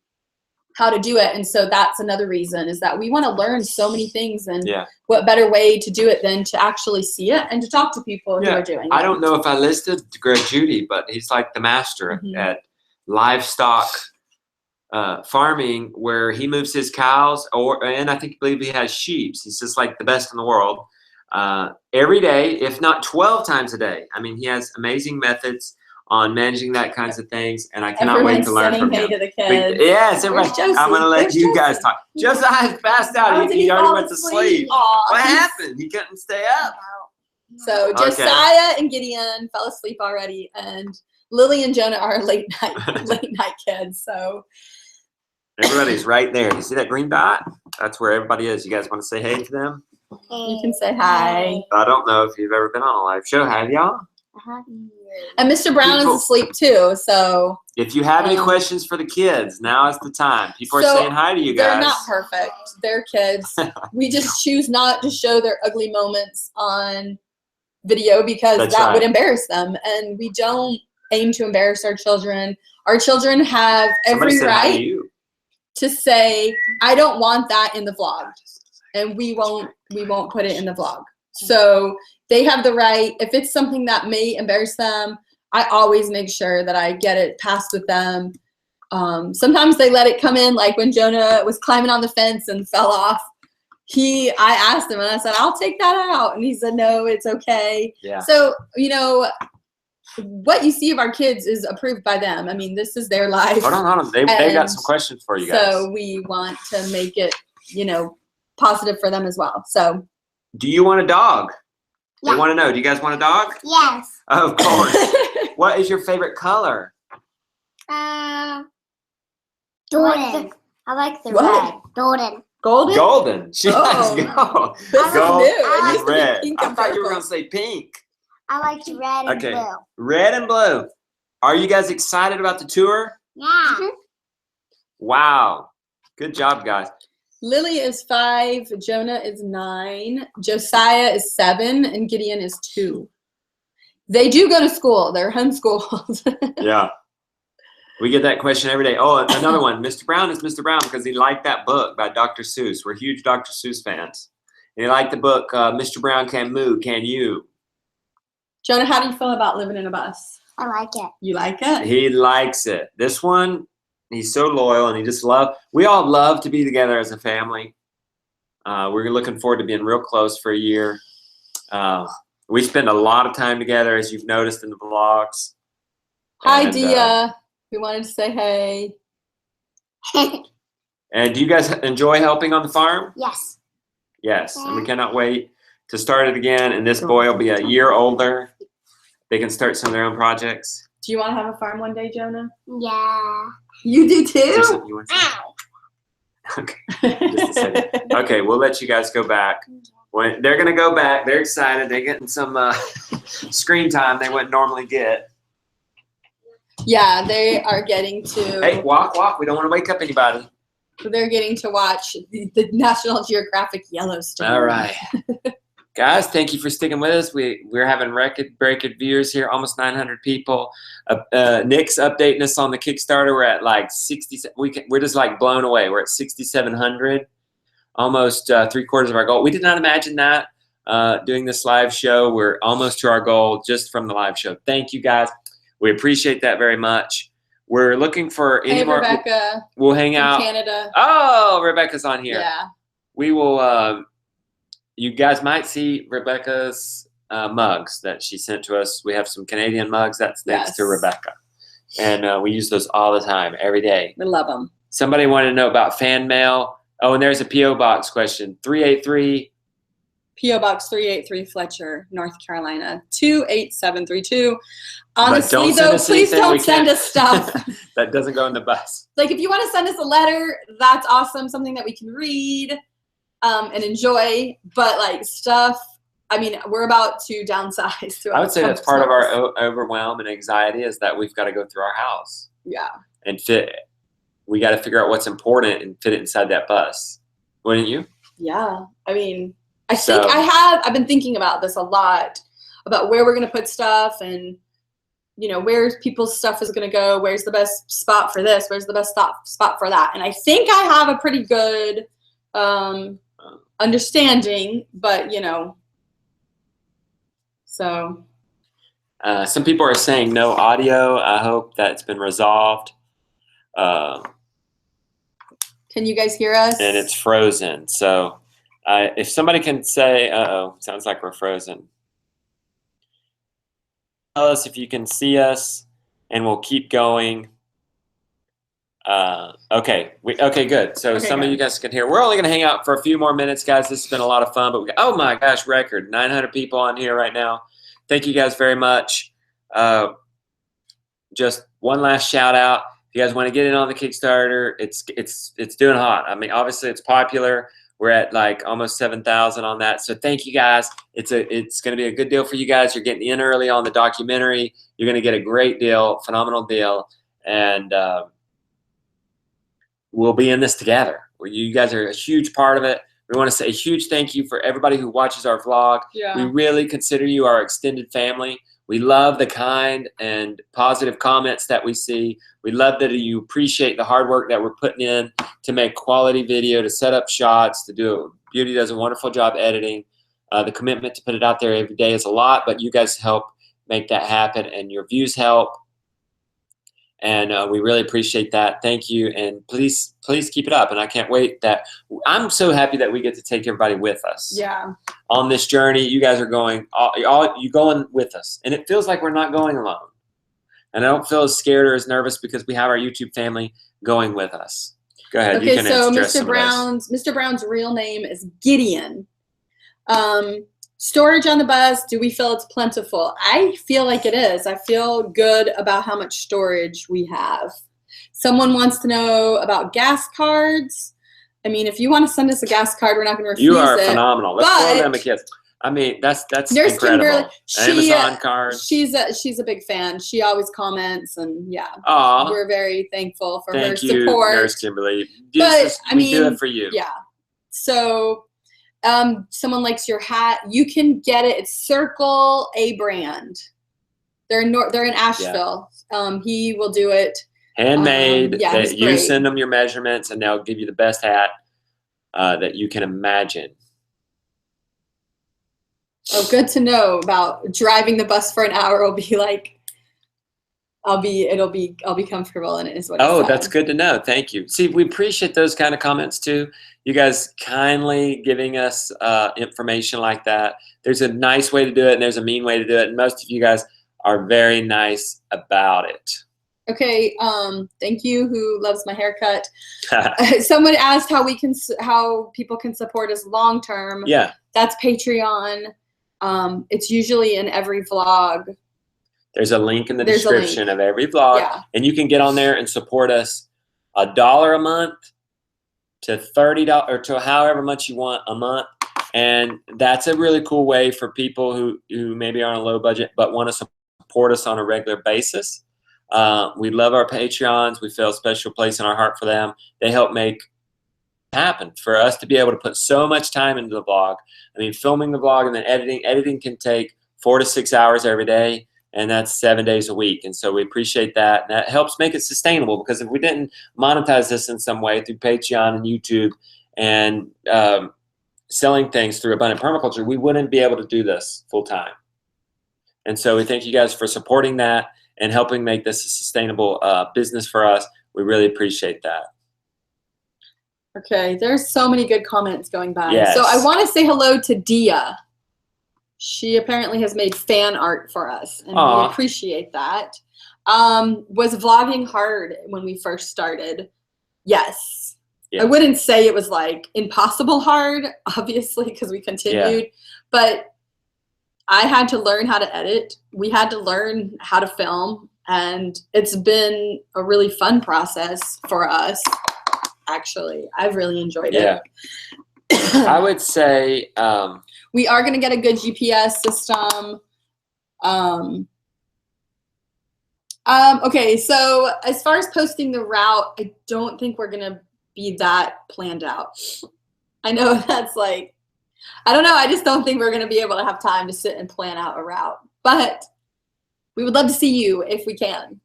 Speaker 2: how to do it. And so that's another reason, is that we want to learn so many things, and what better way to do it than to actually see it and to talk to people who are doing it.
Speaker 1: I don't know if I listed Greg Judy, but he's like the master at livestock farming, where he moves his cows, and I believe he has sheep. He's just like the best in the world. Every day, if not 12 times a day. I mean, he has amazing methods on managing that kinds of things, and I cannot wait to learn from him.
Speaker 2: To the kids.
Speaker 1: Yes, everybody. I'm going to let you guys talk. Josiah passed out. He already went to sleep. What happened? He couldn't stay up.
Speaker 2: So Josiah and Gideon fell asleep already, and Lily and Jonah are late night kids. So
Speaker 1: everybody's right there. You see that green dot? That's where everybody is. You guys want to say hey to them?
Speaker 2: You can say hi.
Speaker 1: I don't know if you've ever been on a live show. Have y'all?
Speaker 2: And Mr. Brown is asleep too. So
Speaker 1: if you have any questions for the kids, now is the time. People are saying hi to you guys.
Speaker 2: They're not perfect. They're kids. We just choose not to show their ugly moments on video because that would embarrass them. And we don't aim to embarrass our children. Our children have every right to say, I don't want that in the vlog. And we won't put it in the vlog. So they have the right. If it's something that may embarrass them, I always make sure that I get it passed with them. Sometimes they let it come in, like when Jonah was climbing on the fence and fell off. I asked him and I said, I'll take that out. And he said, no, it's okay.
Speaker 1: Yeah.
Speaker 2: So, you know, what you see of our kids is approved by them. I mean, this is their life.
Speaker 1: Hold on. They got some questions for you guys.
Speaker 2: So we want to make it, you know, positive for them as well. So.
Speaker 1: Do you want a dog?
Speaker 3: Yeah.
Speaker 1: They want to know. Do you guys want a dog?
Speaker 3: Yes.
Speaker 1: Of course. What is your favorite color?
Speaker 3: Golden. I like the
Speaker 2: What?
Speaker 3: red. Golden.
Speaker 2: Golden?
Speaker 1: Golden. She likes
Speaker 2: Oh.
Speaker 1: gold.
Speaker 2: This is
Speaker 1: Gold
Speaker 2: new. It
Speaker 1: and
Speaker 2: used to be
Speaker 1: red.
Speaker 2: pink
Speaker 1: I
Speaker 2: and
Speaker 1: thought you were
Speaker 2: purple.
Speaker 1: going to say pink.
Speaker 3: I like the red and
Speaker 1: Okay.
Speaker 3: blue.
Speaker 1: Red and blue. Are you guys excited about the tour?
Speaker 3: Yeah.
Speaker 1: Wow. Good job, guys.
Speaker 2: Lily is 5, Jonah is 9, Josiah is 7, and Gideon is 2. They do go to school. They're homeschooled.
Speaker 1: Yeah. We get that question every day. Oh, another one. Mr. Brown is Mr. Brown because he liked that book by Dr. Seuss. We're huge Dr. Seuss fans. And he liked the book, Mr. Brown Can Moo, Can You?
Speaker 2: Jonah, how do you feel about living in a bus?
Speaker 3: I like it.
Speaker 2: You like it?
Speaker 1: He likes it. This one, he's so loyal and he just we all love to be together as a family. We're looking forward to being real close for a year. We spend a lot of time together, as you've noticed in the vlogs.
Speaker 2: Hi,
Speaker 1: And,
Speaker 2: Dia. We wanted to say hey.
Speaker 1: And do you guys enjoy helping on the farm?
Speaker 3: Yes.
Speaker 1: Yes, and we cannot wait to start it again. And this boy will be a year older. They can start some of their own projects.
Speaker 2: Do you want to have a farm one day, Jonah?
Speaker 3: Yeah.
Speaker 2: You do
Speaker 1: Is there
Speaker 2: too?
Speaker 1: something you want to say?
Speaker 3: Ow.
Speaker 1: Okay, just a second. Okay, we'll let you guys go back. When they're gonna go back, they're excited. They're getting some screen time they wouldn't normally get.
Speaker 2: Yeah, they are getting to.
Speaker 1: Hey, walk. We don't want to wake up anybody.
Speaker 2: They're getting to watch the National Geographic Yellowstone.
Speaker 1: All right. Guys, thank you for sticking with us. We're having record-breaking viewers here, almost 900 people. Nick's updating us on the Kickstarter. We're at like 60. We're just like blown away. We're at 6,700, almost 3/4 of our goal. We did not imagine that doing this live show. We're almost to our goal just from the live show. Thank you, guys. We appreciate that very much. We're looking for any
Speaker 2: Hey,
Speaker 1: more.
Speaker 2: Rebecca
Speaker 1: We'll hang
Speaker 2: from
Speaker 1: out.
Speaker 2: Canada.
Speaker 1: Oh, Rebecca's on here.
Speaker 2: Yeah.
Speaker 1: We will. You guys might see Rebecca's mugs that she sent to us. We have some Canadian mugs. That's thanks to
Speaker 2: Yes.
Speaker 1: Rebecca. And we use those all the time, every day.
Speaker 2: We love them.
Speaker 1: Somebody wanted to know about fan mail. Oh, and there's a P.O. Box question. 383.
Speaker 2: P.O. Box 383 Fletcher, North Carolina, 28732. Honestly,
Speaker 1: don't send
Speaker 2: though,
Speaker 1: us
Speaker 2: please
Speaker 1: anything we
Speaker 2: don't send
Speaker 1: can't-
Speaker 2: us stuff.
Speaker 1: That doesn't go in the bus.
Speaker 2: Like, if you want to send us a letter, that's awesome. Something that we can read and enjoy. But, like, stuff, I mean, we're about to downsize.
Speaker 1: I would say that's part of our overwhelm and anxiety is that we've got to go through our house
Speaker 2: Yeah.
Speaker 1: and fit it. We got to figure out what's important and fit it inside that bus. Wouldn't you?
Speaker 2: Yeah. I mean, I
Speaker 1: So-
Speaker 2: think I've been thinking about this a lot, about where we're going to put stuff and, you know, where people's stuff is going to go. Where's the best spot for this? Where's the best spot for that? And I think I have a pretty good understanding, but, you know, so.
Speaker 1: Some people are saying no audio. I hope that's been resolved.
Speaker 2: Can you guys hear us?
Speaker 1: And it's frozen. So if somebody can say, sounds like we're frozen. Tell us if you can see us, and we'll keep going. Okay, good. So
Speaker 2: Okay,
Speaker 1: some of
Speaker 2: good.
Speaker 1: you guys can hear. We're only going to hang out for a few more minutes, guys. This has been a lot of fun. But oh my gosh, record 900 people on here right now. Thank you guys very much. Just one last shout out. If you guys want to get in on the Kickstarter, it's doing hot. I mean, obviously it's popular. We're at like almost 7,000 on that. So thank you guys. It's going to be a good deal for you guys. You're getting in early on the documentary. You're going to get a great deal, phenomenal deal, and we'll be in this together. You guys are a huge part of it. We want to say a huge thank you for everybody who watches our vlog.
Speaker 2: Yeah.
Speaker 1: We really consider you our extended family. We love the kind and positive comments that we see. We love that you appreciate the hard work that we're putting in to make quality video, to set up shots, to do it. Beauty does a wonderful job editing. The commitment to put it out there every day is a lot, but you guys help make that happen, and your views help. And we really appreciate that. Thank you, and please keep it up. And I can't wait that I'm so happy that we get to take everybody with us
Speaker 2: Yeah.
Speaker 1: on this journey. You guys are going, you going with us, and it feels like we're not going alone. And I don't feel as scared or as nervous because we have our YouTube family going with us. Go ahead. You
Speaker 2: Okay,
Speaker 1: can
Speaker 2: so
Speaker 1: address some of those.
Speaker 2: Mr. Brown's real name is Gideon. Storage on the bus, do we feel it's plentiful? I feel like it is. I feel good about how much storage we have. Someone wants to know about gas cards. I mean, if you want to send us a gas card, we're not going to refuse it.
Speaker 1: You are phenomenal. Let's
Speaker 2: but
Speaker 1: throw them a kiss. I mean, that's
Speaker 2: there's
Speaker 1: incredible.
Speaker 2: Kimberly.
Speaker 1: Amazon cards.
Speaker 2: She's a big fan. She always comments, and yeah,
Speaker 1: Aw,
Speaker 2: we're very thankful for her
Speaker 1: thank you,
Speaker 2: support.
Speaker 1: Nurse Kimberly.
Speaker 2: But I
Speaker 1: We do
Speaker 2: mean,
Speaker 1: it for you.
Speaker 2: yeah. So, someone likes your hat. You can get it. It's Circle A brand. They're in Asheville. He will do it.
Speaker 1: Handmade.
Speaker 2: Yeah, he's
Speaker 1: You
Speaker 2: great.
Speaker 1: send them your measurements, and they'll give you the best hat that you can imagine.
Speaker 2: Oh, good to know about driving the bus for an hour. Will be like, I'll be comfortable in it. Is what. it
Speaker 1: Oh,
Speaker 2: said.
Speaker 1: that's good to know. Thank you. See, we appreciate those kind of comments too. You guys kindly giving us information like that. There's a nice way to do it, and there's a mean way to do it. And most of you guys are very nice about it.
Speaker 2: Okay. Thank you. Who loves my haircut? Someone asked how people can support us long term.
Speaker 1: Yeah.
Speaker 2: That's Patreon. It's usually in every vlog.
Speaker 1: There's a link in the
Speaker 2: There's a link.
Speaker 1: description of every vlog,
Speaker 2: Yeah.
Speaker 1: and you can get on there and support us $1 a month to $30 or to however much you want a month. And that's a really cool way for people who maybe are on a low budget but want to support us on a regular basis. We love our Patreons. We feel a special place in our heart for them. They help make it happen for us to be able to put so much time into the vlog. I mean, filming the vlog and then editing can take 4 to 6 hours every day, and that's 7 days a week. And so we appreciate that. And that helps make it sustainable, because if we didn't monetize this in some way through Patreon and YouTube and selling things through Abundant Permaculture, we wouldn't be able to do this full time. And so we thank you guys for supporting that and helping make this a sustainable business for us. We really appreciate that.
Speaker 2: Okay, there's so many good comments going by.
Speaker 1: Yes.
Speaker 2: So I want to say hello to Dia. She apparently has made fan art for us, and
Speaker 1: Aw.
Speaker 2: we appreciate that. Was vlogging hard when we first started? Yes.
Speaker 1: Yeah.
Speaker 2: I wouldn't say it was like impossible hard, obviously, because we continued, but I had to learn how to edit. We had to learn how to film, and it's been a really fun process for us. Actually, I've really enjoyed it.
Speaker 1: Yeah. I would say
Speaker 2: We are going to get a good GPS system. Okay, so as far as posting the route, I don't think we're going to be that planned out. I know that's like, I don't know. I just don't think we're going to be able to have time to sit and plan out a route. But we would love to see you if we can.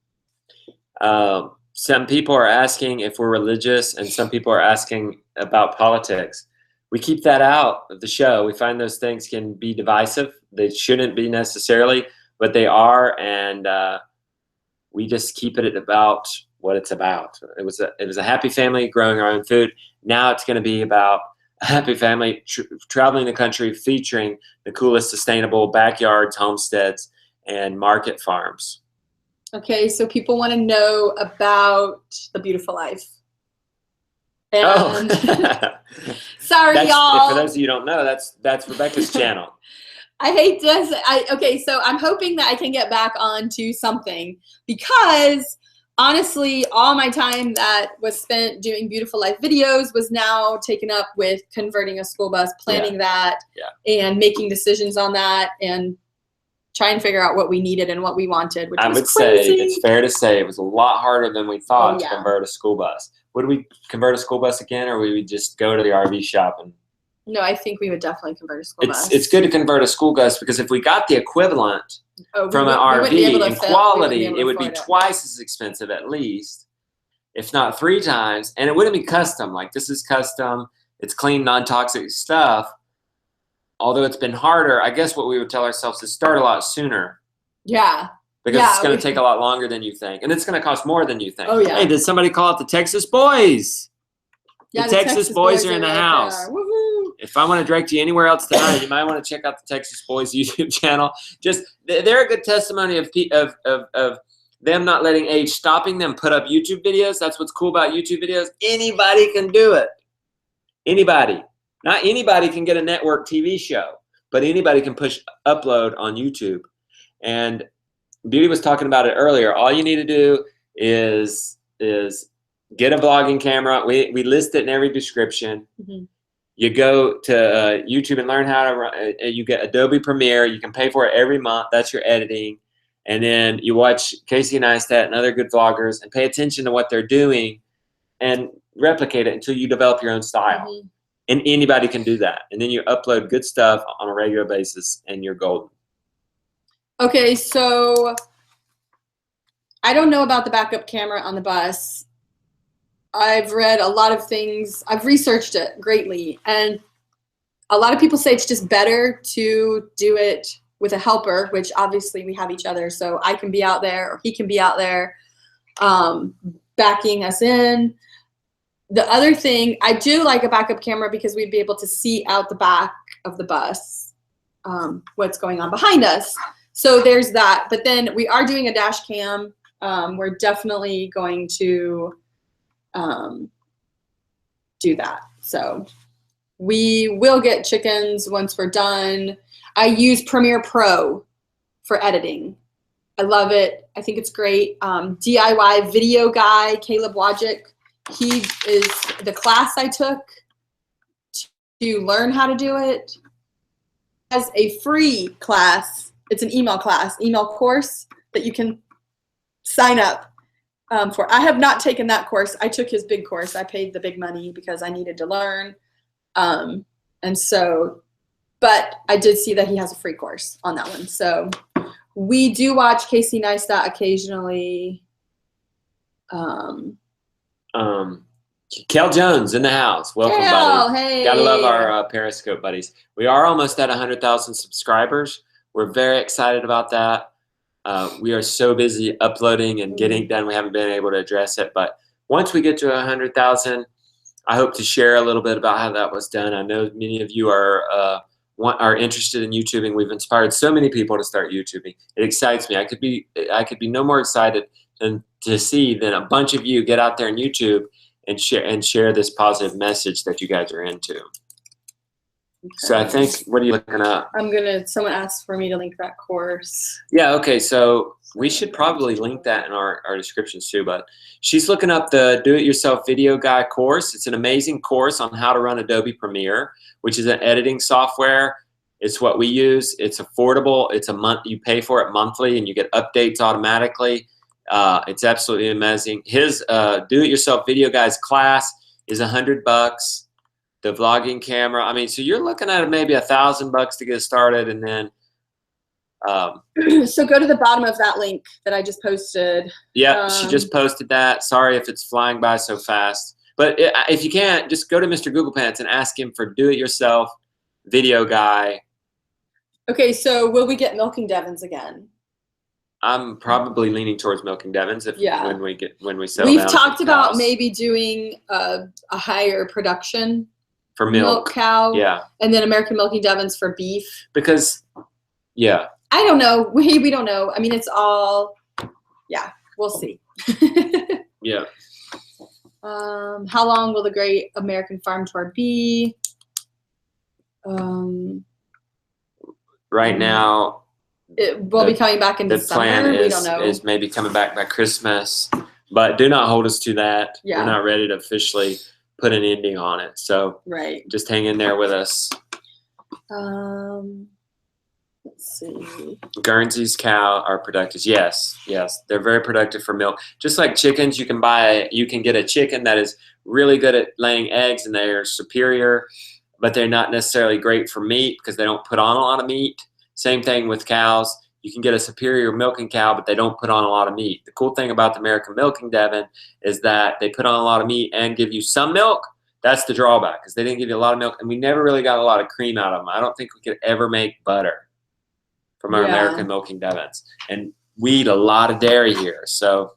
Speaker 1: some people are asking if we're religious, and some people are asking about politics. We keep that out of the show. We find those things can be divisive. They shouldn't be necessarily, but they are, and we just keep it about what it's about. It was a happy family growing our own food. Now it's going to be about a happy family traveling the country, featuring the coolest sustainable backyards, homesteads, and market farms.
Speaker 2: Okay, so people want to know about The Beautiful Life. And sorry, y'all.
Speaker 1: For those of you who don't know, that's Rebecca's channel.
Speaker 2: I hate this. Okay, so I'm hoping that I can get back onto something, because honestly, all my time that was spent doing Beautiful Life videos was now taken up with converting a school bus, planning that, and making decisions on that, and trying to figure out what we needed and what we wanted, which
Speaker 1: I
Speaker 2: was
Speaker 1: would
Speaker 2: crazy.
Speaker 1: say it's fair to say it was a lot harder than we thought
Speaker 2: Oh,
Speaker 1: to
Speaker 2: yeah.
Speaker 1: convert a school bus. Would we convert a school bus again, or would we just go to the RV shop? And
Speaker 2: No, I think we would definitely convert a school bus.
Speaker 1: it's good to convert a school bus, because if we got the equivalent from an
Speaker 2: we wouldn't be able
Speaker 1: RV
Speaker 2: to
Speaker 1: in
Speaker 2: fit- we
Speaker 1: quality,
Speaker 2: wouldn't be
Speaker 1: it
Speaker 2: able
Speaker 1: would
Speaker 2: to
Speaker 1: be
Speaker 2: afford it.
Speaker 1: twice as expensive at least, if not 3 times, and it wouldn't be custom. Like, this is custom. It's clean, non-toxic stuff. Although it's been harder, I guess what we would tell ourselves is start a lot sooner.
Speaker 2: Yeah.
Speaker 1: because
Speaker 2: Yeah,
Speaker 1: it's going
Speaker 2: we-
Speaker 1: to take a lot longer than you think, and it's going to cost more than you think.
Speaker 2: Oh, yeah.
Speaker 1: Hey, did somebody call it the Texas Boys?
Speaker 2: Yeah,
Speaker 1: the Texas Boys are in the
Speaker 2: right
Speaker 1: house.
Speaker 2: there. Woohoo!
Speaker 1: If I want to direct you anywhere else tonight, you might want to check out the Texas Boys YouTube channel. Just they're a good testimony of them not letting age stopping them put up YouTube videos. That's what's cool about YouTube videos. Anybody can do it. Anybody. Not anybody can get a network TV show, but anybody can push upload on YouTube. And Beauty was talking about it earlier. All you need to do is get a vlogging camera. We list it in every description.
Speaker 2: Mm-hmm.
Speaker 1: You go to YouTube and learn how to run. You get Adobe Premiere. You can pay for it every month. That's your editing. And then you watch Casey Neistat and other good vloggers and pay attention to what they're doing and replicate it until you develop your own style.
Speaker 2: Mm-hmm.
Speaker 1: And anybody can do that. And then you upload good stuff on a regular basis and you're golden.
Speaker 2: Okay, so I don't know about the backup camera on the bus. I've read a lot of things. I've researched it greatly. And a lot of people say it's just better to do it with a helper, which obviously we have each other. So I can be out there or he can be out there backing us in. The other thing, I do like a backup camera because we'd be able to see out the back of the bus what's going on behind us. So there's that. But then we are doing a dash cam. We're definitely going to do that. So we will get chickens once we're done. I use Premiere Pro for editing. I love it. I think it's great. DIY video guy, Caleb Wojcik. He is the class I took to learn how to do it. Has a free class. It's an email class, email course that you can sign up for. I have not taken that course. I took his big course. I paid the big money because I needed to learn. And so, but I did see that he has a free course on that one. So we do watch Casey Neistat occasionally.
Speaker 1: Kel Jones in the house. Welcome,
Speaker 2: Kel,
Speaker 1: buddy.
Speaker 2: hey.
Speaker 1: Gotta love our Periscope buddies. We are almost at 100,000 subscribers. We're very excited about that. We are so busy uploading and getting done. We haven't been able to address it. But once we get to 100,000, I hope to share a little bit about how that was done. I know many of you are interested in YouTubing. We've inspired so many people to start YouTubing. It excites me. I could be no more excited than to see that a bunch of you get out there on YouTube and share this positive message that you guys are into.
Speaker 2: Okay.
Speaker 1: So I think, what are you looking up?
Speaker 2: Someone asked for me to link that course.
Speaker 1: Yeah, okay, so we should probably link that in our descriptions too, but she's looking up the Do-It-Yourself Video Guy course. It's an amazing course on how to run Adobe Premiere, which is an editing software. It's what we use. It's affordable. It's a month. You pay for it monthly and you get updates automatically. It's absolutely amazing. His Do-It-Yourself Video Guy's class is $100. The vlogging camera, I mean, so you're looking at maybe $1,000 to get started, and then
Speaker 2: so go to the bottom of that link that I just posted.
Speaker 1: yeah, she just posted that. Sorry if it's flying by so fast, but if you can't, just go to Mr. Google Pants and ask him for Do-It-Yourself Video Guy.
Speaker 2: Okay, so will we get Milking Devons again?
Speaker 1: I'm probably leaning towards Milking Devons when we settle
Speaker 2: We've
Speaker 1: down
Speaker 2: talked
Speaker 1: to
Speaker 2: about
Speaker 1: cows.
Speaker 2: maybe doing a higher production
Speaker 1: For milk.
Speaker 2: cow,
Speaker 1: Yeah,
Speaker 2: and then American Milking Devons for beef.
Speaker 1: because yeah,
Speaker 2: I don't know. We don't know. I mean, it's all, yeah, we'll see.
Speaker 1: yeah.
Speaker 2: How long will the Great American Farm Tour be?
Speaker 1: Right now,
Speaker 2: It will be coming back in
Speaker 1: the
Speaker 2: December.
Speaker 1: plan
Speaker 2: We don't know.
Speaker 1: is maybe coming back by Christmas, but do not hold us to that.
Speaker 2: Yeah.
Speaker 1: We're not ready to officially put an ending on it, so
Speaker 2: Right.
Speaker 1: just hang in there with us.
Speaker 2: Let's see.
Speaker 1: Guernsey's cow are productive. Yes, they're very productive for milk. Just like chickens, you can get a chicken that is really good at laying eggs and they're superior, but they're not necessarily great for meat because they don't put on a lot of meat. Same thing with cows. You can get a superior milking cow, but they don't put on a lot of meat. The cool thing about the American Milking Devon is that they put on a lot of meat and give you some milk. That's the drawback, because they didn't give you a lot of milk, and we never really got a lot of cream out of them. I don't think we could ever make butter from our American Milking Devons. And we eat a lot of dairy here. So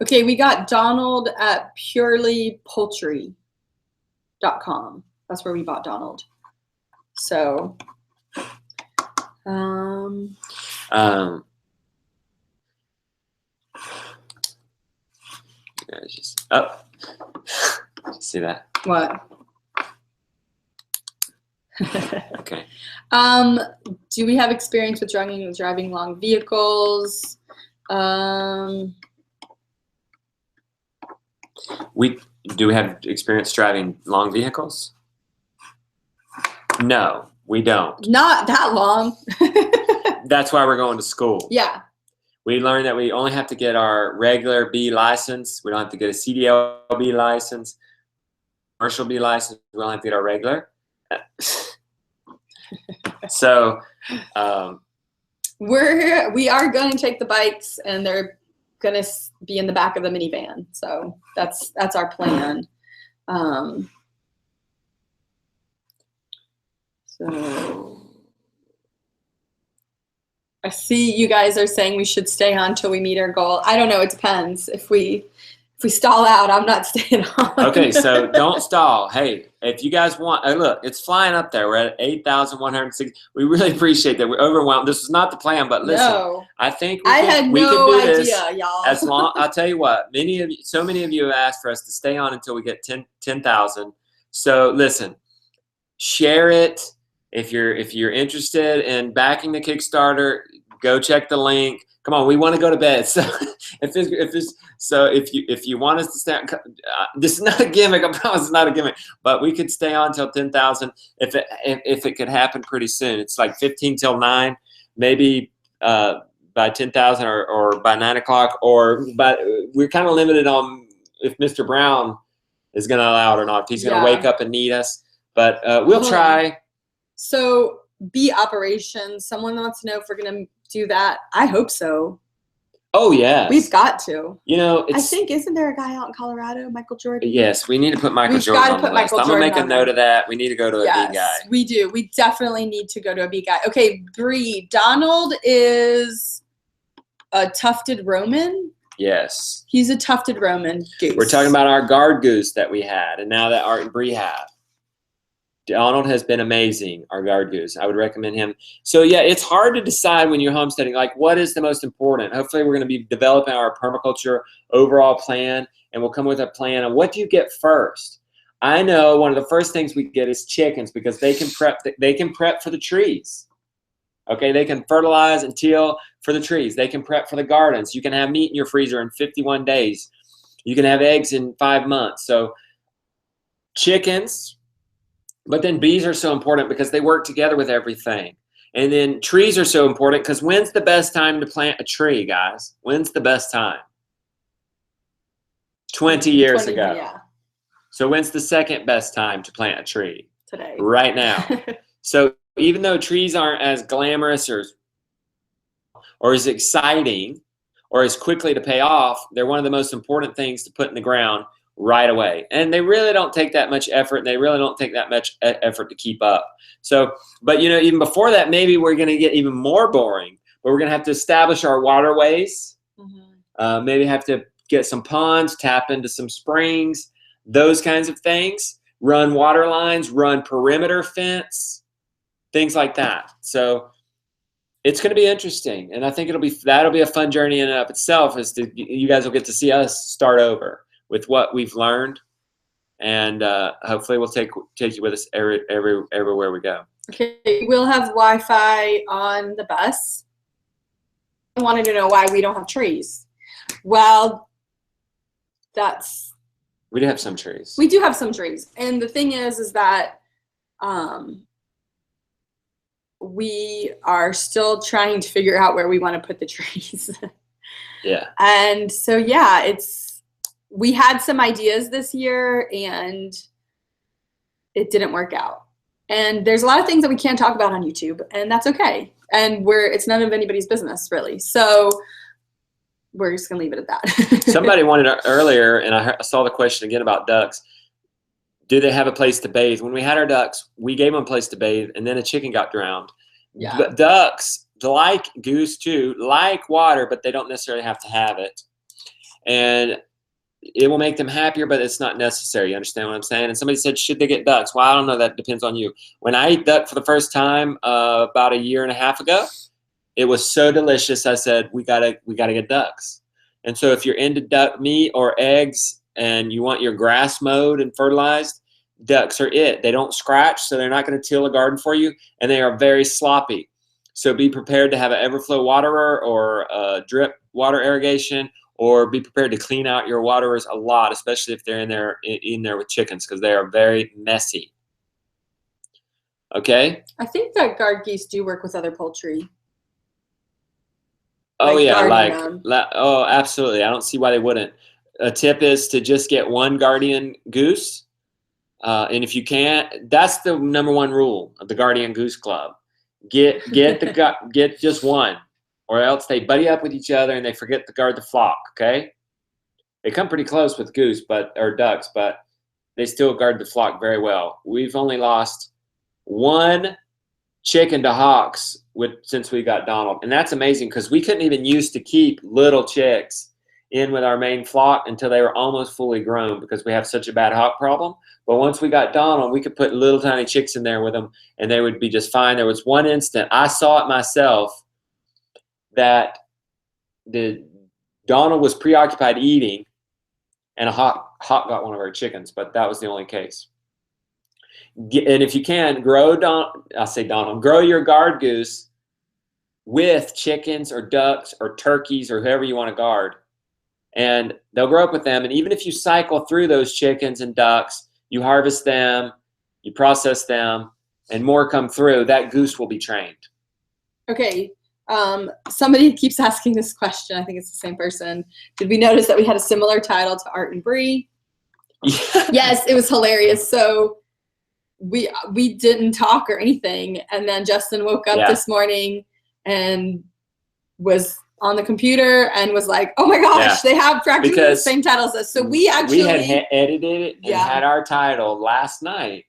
Speaker 2: Okay, we got Donald at purelypoultry.com. That's where we bought Donald. So,
Speaker 1: just see that?
Speaker 2: what?
Speaker 1: Okay.
Speaker 2: Do we have experience with driving long vehicles?
Speaker 1: We have experience driving long vehicles? No, we don't.
Speaker 2: Not that long.
Speaker 1: That's why we're going to school.
Speaker 2: Yeah.
Speaker 1: We learned that we only have to get our regular B license. We don't have to get a CDL B license, commercial B license. We don't have to get our regular. So
Speaker 2: we are going to take the bikes, and they're going to be in the back of the minivan. So that's our plan. So I see you guys are saying we should stay on till we meet our goal. I don't know. It depends. If we stall out, I'm not staying on.
Speaker 1: Okay, so don't stall. Hey, if you guys want, look, it's flying up there. We're at 8,160. We really appreciate that. We're overwhelmed. This was not the plan, but listen,
Speaker 2: No.
Speaker 1: I think
Speaker 2: I had no
Speaker 1: could do this
Speaker 2: idea, y'all.
Speaker 1: as long. I'll tell you what. So many of you have asked for us to stay on until we get 10,000. So listen, share it. If you're interested in backing the Kickstarter, go check the link. Come on, we want to go to bed. So if you want us to stay, this is not a gimmick. I promise it's not a gimmick. But we could stay on till 10,000 if it could happen pretty soon. It's like 15 till 9, maybe by 10,000 or by 9 o'clock. But we're kind of limited on if Mr. Brown is going to allow it or not. If he's going to wake up and need us, but we'll try.
Speaker 2: So bee operations. Someone wants to know if we're going to do that. I hope so.
Speaker 1: Oh, yes.
Speaker 2: We've got to.
Speaker 1: You know,
Speaker 2: I think, isn't there a guy out in Colorado, Michael Jordan?
Speaker 1: Yes, we need to put Michael
Speaker 2: We've
Speaker 1: Jordan
Speaker 2: got to
Speaker 1: on
Speaker 2: put
Speaker 1: the list.
Speaker 2: Michael
Speaker 1: I'm going to
Speaker 2: Jordan
Speaker 1: make a
Speaker 2: on
Speaker 1: note
Speaker 2: there.
Speaker 1: of that. We need to go to a big guy.
Speaker 2: We do. We definitely need to go to a big guy. Okay, Bree, Donald is a tufted Roman.
Speaker 1: Yes.
Speaker 2: He's a tufted Roman goose.
Speaker 1: We're talking about our guard goose that we had, and now that Art and Bree have. Donald has been amazing, our guard goose. I would recommend him. So, yeah, it's hard to decide when you're homesteading, like, what is the most important? Hopefully, we're going to be developing our permaculture overall plan, and we'll come with a plan on what do you get first. I know one of the first things we get is chickens because they can prep for the trees. Okay, they can fertilize and till for the trees. They can prep for the gardens. You can have meat in your freezer in 51 days. You can have eggs in 5 months. So, chickens. But then bees are so important because they work together with everything. And then trees are so important because when's the best time to plant a tree, guys? When's the best time? 20 years ago.
Speaker 2: Yeah.
Speaker 1: So when's the second best time to plant a tree?
Speaker 2: Today.
Speaker 1: Right now. So even though trees aren't as glamorous or as exciting or as quickly to pay off, they're one of the most important things to put in the ground right away. And they really don't take that much effort, and they really don't take that much effort to keep up. So, but you know, even before that, maybe we're going to get even more boring, but we're going to have to establish our waterways, maybe have to get some ponds, tap into some springs, those kinds of things, run water lines, run perimeter fence, things like that. So it's going to be interesting. And I think that'll be a fun journey in and of itself, you guys will get to see us start over with what we've learned, and hopefully we'll take you with us everywhere we go.
Speaker 2: Okay, we'll have Wi-Fi on the bus. I wanted to know why we don't have trees. Well,
Speaker 1: we do have some trees.
Speaker 2: We do have some trees, and the thing is that we are still trying to figure out where we want to put the trees.
Speaker 1: Yeah.
Speaker 2: And so we had some ideas this year and it didn't work out. And there's a lot of things that we can't talk about on YouTube, and that's okay. And it's none of anybody's business, really. So we're just going to leave it at that.
Speaker 1: Somebody wanted earlier, and I saw the question again about ducks. Do they have a place to bathe? When we had our ducks, we gave them a place to bathe, and then a chicken got drowned.
Speaker 2: Yeah.
Speaker 1: But ducks like goose too, like water, but they don't necessarily have to have it. And it will make them happier, but it's not necessary. You understand what I'm saying? And somebody said, should they get ducks? Well, I don't know. That depends on you. When I ate duck for the first time about a year and a half ago, it was so delicious. I said, we gotta get ducks. And so if you're into duck meat or eggs and you want your grass mowed and fertilized, ducks are it. They don't scratch, so they're not going to till a garden for you, and they are very sloppy. So be prepared to have an Everflow waterer or drip water irrigation, or be prepared to clean out your waterers a lot, especially if they're in there with chickens, because they are very messy. Okay?
Speaker 2: I think that guard geese do work with other poultry.
Speaker 1: Oh,
Speaker 2: Like
Speaker 1: yeah,
Speaker 2: guarding them.
Speaker 1: oh, absolutely. I don't see why they wouldn't. A tip is to just get one guardian goose. And if you can't, that's the #1 rule of the Guardian Goose Club. Get just one, or else they buddy up with each other and they forget to guard the flock. Okay, they come pretty close with goose, or ducks, but they still guard the flock very well. We've only lost one chicken to hawks since we got Donald, and that's amazing because we couldn't even used to keep little chicks in with our main flock until they were almost fully grown because we have such a bad hawk problem. But once we got Donald, we could put little tiny chicks in there with them and they would be just fine. There was one instant, I saw it myself, that Donald was preoccupied eating and a hawk got one of our chickens, but that was the only case. And if you can, grow your guard goose with chickens or ducks or turkeys or whoever you want to guard. And they'll grow up with them. And even if you cycle through those chickens and ducks, you harvest them, you process them, and more come through, that goose will be trained.
Speaker 2: Okay. Somebody keeps asking this question. I think it's the same person. Did we notice that we had a similar title to Art and Bree? Yes, it was hilarious. So we didn't talk or anything. And then Justin woke up this morning and was on the computer and was like, oh my gosh, they have practically the same titles as us. So we had
Speaker 1: edited it and had our title last night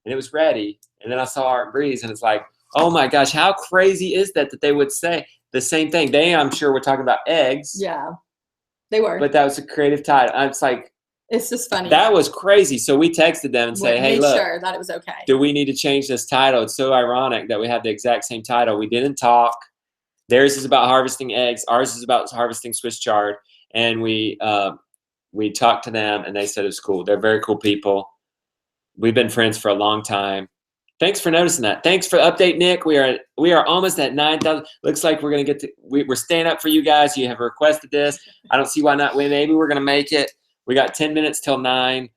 Speaker 1: and it was ready. And then I saw Art and Breeze and it's like, oh my gosh, how crazy is that they would say the same thing? They, I'm sure, were talking about eggs.
Speaker 2: Yeah, they were.
Speaker 1: But that was a creative title. It's like,
Speaker 2: it's just funny.
Speaker 1: That was crazy. So we texted them and say, hey, look,
Speaker 2: sure that it was okay.
Speaker 1: Do we need to change this title? It's so ironic that we have the exact same title. We didn't talk. Theirs is about harvesting eggs. Ours is about harvesting Swiss chard. And we talked to them, and they said it was cool. They're very cool people. We've been friends for a long time. Thanks for noticing that. Thanks for the update, Nick. We are almost at 9,000. Looks like we're going to get to – we're staying up for you guys. You have requested this. I don't see why not. Maybe we're going to make it. We got 10 minutes till 9.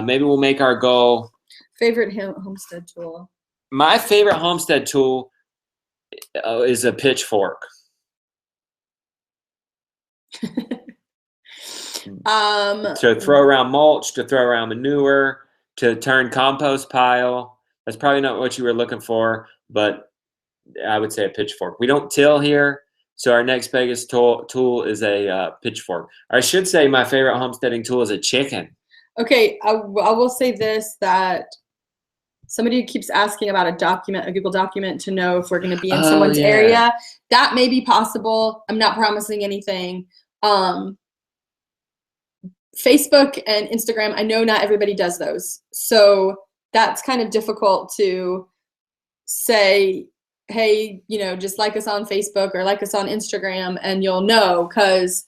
Speaker 1: Maybe we'll make our goal.
Speaker 2: Favorite homestead tool?
Speaker 1: My favorite homestead tool is a pitchfork. To throw around mulch, to throw around manure, to turn compost pile. That's probably not what you were looking for, but I would say a pitchfork. We don't till here, so our next biggest tool is a pitchfork. I should say my favorite homesteading tool is a chicken. Okay,
Speaker 2: I will say this, that somebody keeps asking about a Google document to know if we're going to be in someone's area. That may be possible. I'm not promising anything. Facebook and Instagram, I know not everybody does those. So that's kind of difficult to say, hey, just like us on Facebook or like us on Instagram and you'll know, because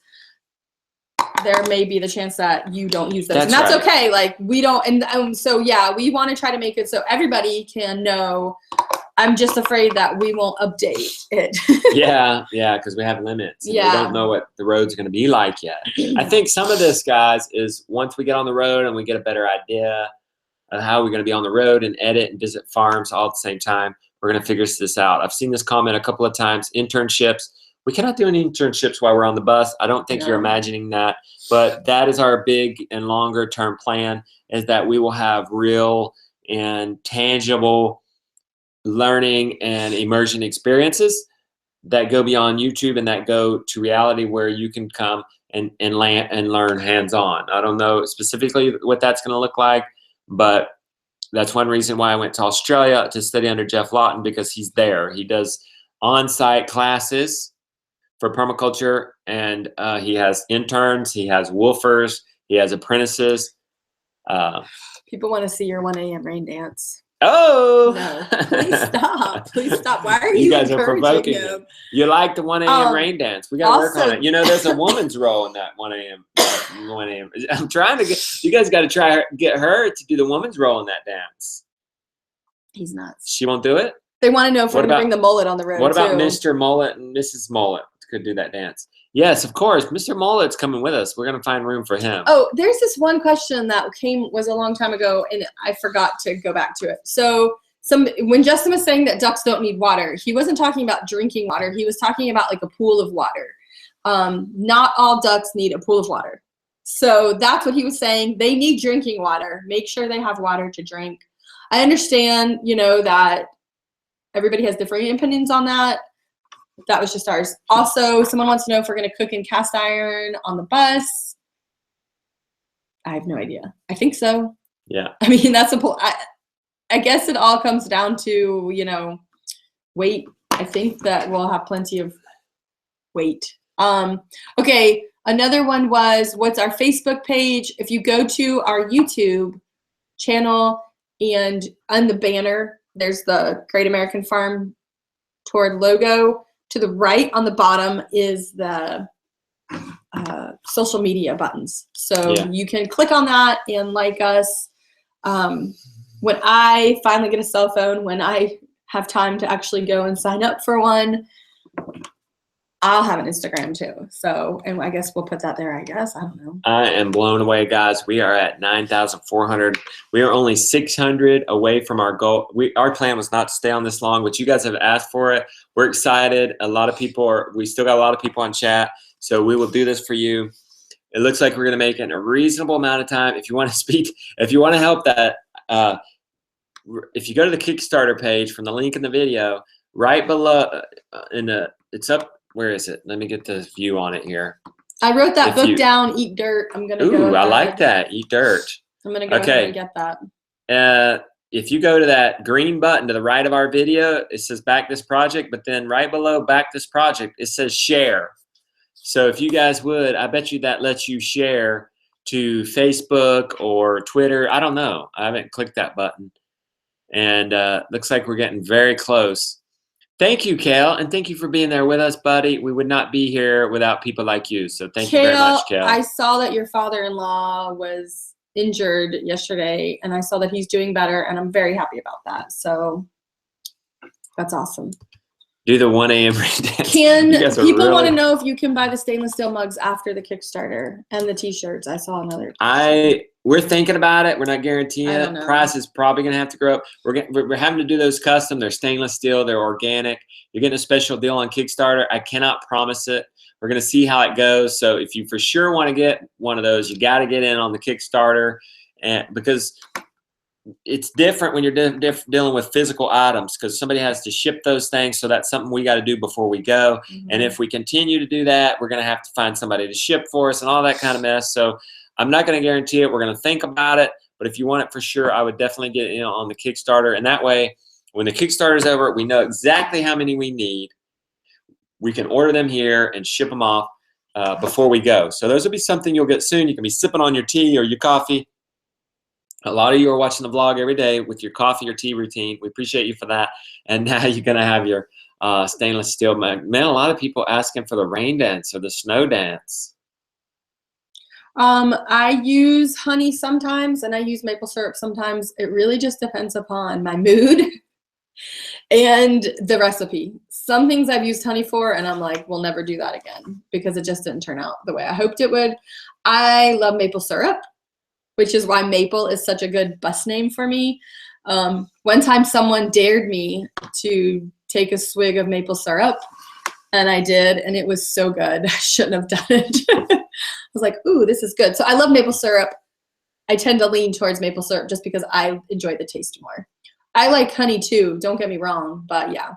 Speaker 2: there may be the chance that you don't use those. That's okay. Like we don't, and so yeah, we want to try to make it so everybody can know. I'm just afraid that we won't update it. yeah, because we have limits. And we don't know what the road's going to be like yet. I think some of this, guys, is once we get on the road and we get a better idea of how we're going to be on the road and edit and visit farms all at the same time, we're going to figure this out. I've seen this comment a couple of times. Internships. We cannot do any internships while we're on the bus. I don't think you're imagining that. But that is our big and longer term plan, is that we will have real and tangible learning and immersion experiences that go beyond YouTube and that go to reality, where you can come and learn hands-on. I don't know specifically what that's going to look like, but that's one reason why I went to Australia to study under Jeff Lawton, because he's there. He does
Speaker 1: on-site classes for permaculture, and he has interns, he has woofers, he has apprentices.
Speaker 2: People want to see your 1 a.m. rain dance.
Speaker 1: Oh!
Speaker 2: No, please stop. Please stop. Why are
Speaker 1: You
Speaker 2: you
Speaker 1: guys are
Speaker 2: encouraging
Speaker 1: provoking
Speaker 2: him?
Speaker 1: me. You like the 1 a.m. rain dance. We got to work on
Speaker 2: also-
Speaker 1: it. You know, there's a woman's role in that 1 a.m. 1 a.m. I'm trying to get, you guys got to try get her to do the woman's role in that dance.
Speaker 2: He's nuts.
Speaker 1: She won't do it?
Speaker 2: They want to know if we're
Speaker 1: What
Speaker 2: going to
Speaker 1: about-
Speaker 2: bring the mullet on the road,
Speaker 1: What about
Speaker 2: too.
Speaker 1: Mr. Mullet and Mrs. Mullet could do that dance? Yes, of course. Mr. Mullet's coming with us. We're going to find room for him.
Speaker 2: Oh, there's this one question that was a long time ago, and I forgot to go back to it. So when Justin was saying that ducks don't need water, he wasn't talking about drinking water. He was talking about like a pool of water. Not all ducks need a pool of water. So that's what he was saying. They need drinking water. Make sure they have water to drink. I understand, that everybody has different opinions on that. That was just ours. Also, someone wants to know if we're going to cook in cast iron on the bus. I have no idea. I think so.
Speaker 1: Yeah.
Speaker 2: I mean, that's I guess it all comes down to, weight. I think that we'll have plenty of weight. Okay. Another one was, what's our Facebook page? If you go to our YouTube channel and on the banner, there's the Great American Farm Tour logo. To the right on the bottom is the social media buttons. So you can click on that and like us. When I finally get a cell phone, when I have time to actually go and sign up for one, I'll have an Instagram too. So, and I guess we'll put that there, I guess. I don't know.
Speaker 1: I am blown away, guys. We are at 9,400. We are only 600 away from our goal. Our plan was not to stay on this long, but you guys have asked for it. We're excited. We still got a lot of people on chat, so we will do this for you. It looks like we're going to make it in a reasonable amount of time. If you want to speak, if you want to help that, if you go to the Kickstarter page from the link in the video, right below, it's up. Where is it? Let me get the view on it here.
Speaker 2: I wrote that book down, Eat Dirt. I'm going to go
Speaker 1: Ooh, I
Speaker 2: ahead.
Speaker 1: like that. Eat Dirt.
Speaker 2: I'm going to go ahead and get that.
Speaker 1: If you go to that green button to the right of our video, it says back this project, but then right below back this project, it says share. So if you guys would, I bet you that lets you share to Facebook or Twitter. I don't know. I haven't clicked that button. And looks like we're getting very close. Thank you, Kale, and thank you for being there with us, buddy. We would not be here without people like you. So thank you very much, Kale.
Speaker 2: I saw that your father-in-law was injured yesterday, and I saw that he's doing better, and I'm very happy about that. So that's awesome.
Speaker 1: Do the 1 a.m. rain dance.
Speaker 2: People want to know if you can buy the stainless steel mugs after the Kickstarter and the T-shirts. I saw another.
Speaker 1: We're thinking about it. We're not guaranteeing
Speaker 2: I
Speaker 1: it.
Speaker 2: don't know.
Speaker 1: Price is probably going to have to go up. We're having to do those custom. They're stainless steel. They're organic. You're getting a special deal on Kickstarter. I cannot promise it. We're going to see how it goes. So if you for sure want to get one of those, you got to get in on the Kickstarter, and because it's different when you're dealing with physical items, because somebody has to ship those things. So that's something we got to do before we go.
Speaker 2: Mm-hmm.
Speaker 1: And if we continue to do that, we're going to have to find somebody to ship for us and all that kind of mess. So I'm not going to guarantee it. We're going to think about it. But if you want it for sure, I would definitely get in on the Kickstarter. And that way, when the Kickstarter is over, we know exactly how many we need. We can order them here and ship them off before we go. So those will be something you'll get soon. You can be sipping on your tea or your coffee. A lot of you are watching the vlog every day with your coffee or tea routine. We appreciate you for that. And now you're going to have your stainless steel mug. Man, a lot of people asking for the rain dance or the snow dance.
Speaker 2: I use honey sometimes, and I use maple syrup sometimes. It really just depends upon my mood and the recipe. Some things I've used honey for, and I'm like, we'll never do that again because it just didn't turn out the way I hoped it would. I love maple syrup, which is why maple is such a good bus name for me. One time someone dared me to take a swig of maple syrup, and I did, and it was so good. I shouldn't have done it. I was like, ooh, this is good. So I love maple syrup. I tend to lean towards maple syrup just because I enjoy the taste more. I like honey too, don't get me wrong, but yeah.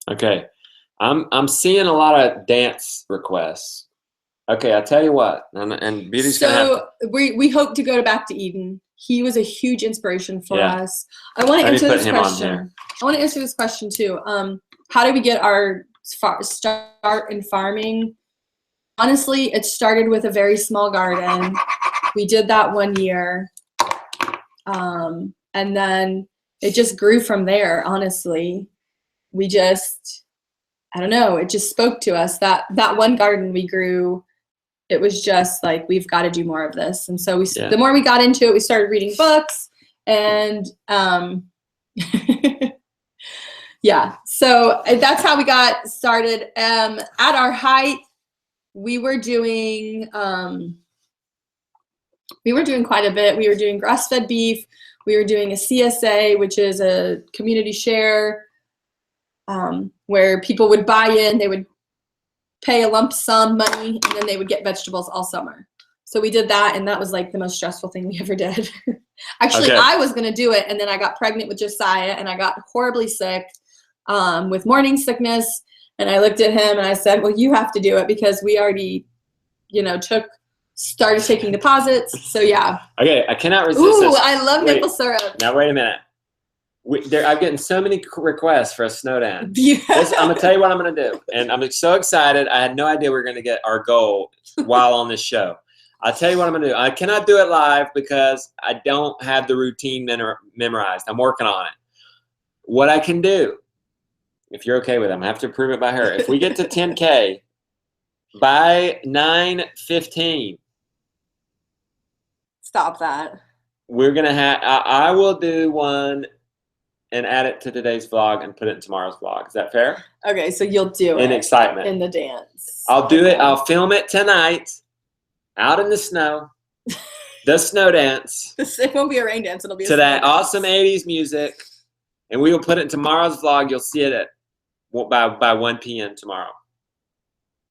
Speaker 1: Okay. I'm seeing a lot of dance requests. Okay, I'll tell you what, and Beauty's gonna have to,
Speaker 2: we hope to go back to Eden. He was a huge inspiration for us. I want to
Speaker 1: Let me
Speaker 2: answer
Speaker 1: put
Speaker 2: this
Speaker 1: him on
Speaker 2: question.
Speaker 1: there.
Speaker 2: I want to answer this question too. how did we get our start in farming? Honestly, it started with a very small garden. We did that one year. And then it just grew from there, honestly. We just, I don't know, it just spoke to us. That one garden we grew, it was just like, we've got to do more of this. And so the more we got into it, we started reading books and yeah, so that's how we got started. At our height, we were doing quite a bit. We were doing grass-fed beef. We were doing a CSA, which is a community share, where people would buy in. They would pay a lump sum money, and then they would get vegetables all summer. So we did that, and that was like the most stressful thing we ever did. Actually,
Speaker 1: Okay.
Speaker 2: I was going to do it, and then I got pregnant with Josiah, and I got horribly sick with morning sickness. And I looked at him, and I said, well, you have to do it because we already, started taking deposits. So, yeah.
Speaker 1: Okay, I cannot resist
Speaker 2: Ooh,
Speaker 1: this.
Speaker 2: I love
Speaker 1: Wait.
Speaker 2: maple syrup.
Speaker 1: Now, wait a minute. I'm getting so many requests for a snow dance.
Speaker 2: Yeah.
Speaker 1: I'm going to tell you what I'm going to do. And I'm so excited. I had no idea we were going to get our goal while on this show. I'll tell you what I'm going to do. I cannot do it live because I don't have the routine memorized. I'm working on it. What I can do, if you're okay with it, I'm going to have to prove it by her. If we get to 10K by 9:15,
Speaker 2: Stop that.
Speaker 1: we're going to have, I will do one and add it to today's vlog and put it in tomorrow's vlog. Is that fair?
Speaker 2: Okay, so you'll do
Speaker 1: In
Speaker 2: it
Speaker 1: excitement.
Speaker 2: in the dance.
Speaker 1: I'll do it.
Speaker 2: Okay.
Speaker 1: I'll film it tonight out in the snow, the snow dance,
Speaker 2: It won't be a rain dance. It'll be a
Speaker 1: to that
Speaker 2: snow dance.
Speaker 1: awesome 80s music. And we will put it in tomorrow's vlog. You'll see it by 1 p.m. tomorrow.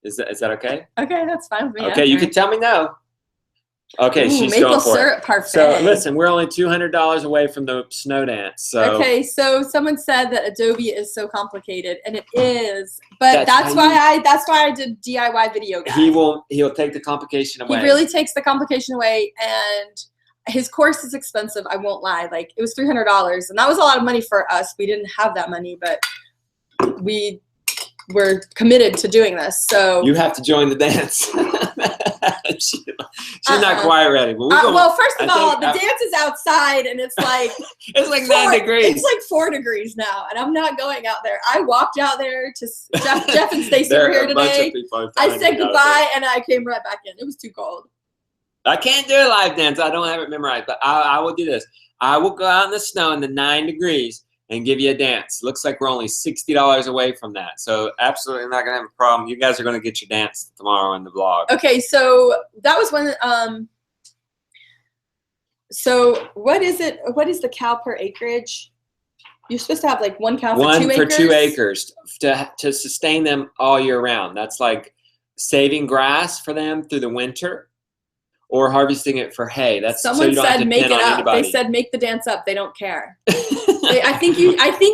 Speaker 1: Is that okay?
Speaker 2: Okay, that's fine with me.
Speaker 1: Okay, you can tell me no. Okay,
Speaker 2: Ooh,
Speaker 1: she's
Speaker 2: maple
Speaker 1: going for
Speaker 2: syrup
Speaker 1: it.
Speaker 2: parfait.
Speaker 1: So listen, we're only $200 away from the snow dance. So
Speaker 2: Okay, so someone said that Adobe is so complicated, and it is. But
Speaker 1: That's
Speaker 2: that's
Speaker 1: how
Speaker 2: why I did DIY video guide.
Speaker 1: he'll take the complication away.
Speaker 2: He really takes the complication away, and his course is expensive. I won't lie. Like, it was $300, and that was a lot of money for us. We didn't have that money, but we were committed to doing this. So
Speaker 1: You have to join the dance. She's not
Speaker 2: Uh-uh.
Speaker 1: quite ready. But
Speaker 2: well, first of
Speaker 1: I
Speaker 2: all,
Speaker 1: think
Speaker 2: the dance is outside, and it's like
Speaker 1: it's like 9 degrees.
Speaker 2: It's like 4 degrees now, and I'm not going out there. I walked out there to Jeff and Stacy
Speaker 1: There
Speaker 2: were
Speaker 1: are
Speaker 2: here
Speaker 1: a bunch of
Speaker 2: today.
Speaker 1: people
Speaker 2: I
Speaker 1: telling
Speaker 2: said
Speaker 1: me about
Speaker 2: goodbye, and I came right back in. It was too cold.
Speaker 1: it. I can't do a live dance. I don't have it memorized, but I will do this. I will go out in the snow in the 9 degrees and give you a dance. Looks like we're only $60 away from that. So absolutely not going to have a problem. You guys are going to get your dance tomorrow in the vlog.
Speaker 2: Okay, so that was when. So what is it? What is the cow per acreage? You're supposed to have like 1 cow for 2
Speaker 1: One
Speaker 2: acres.
Speaker 1: for 2 acres to sustain them all year round. That's like saving grass for them through the winter or harvesting it for hay. That's so
Speaker 2: Someone
Speaker 1: you don't have
Speaker 2: said
Speaker 1: to
Speaker 2: make
Speaker 1: depend
Speaker 2: it
Speaker 1: on
Speaker 2: up.
Speaker 1: anybody.
Speaker 2: They said make the dance up. They don't care. I think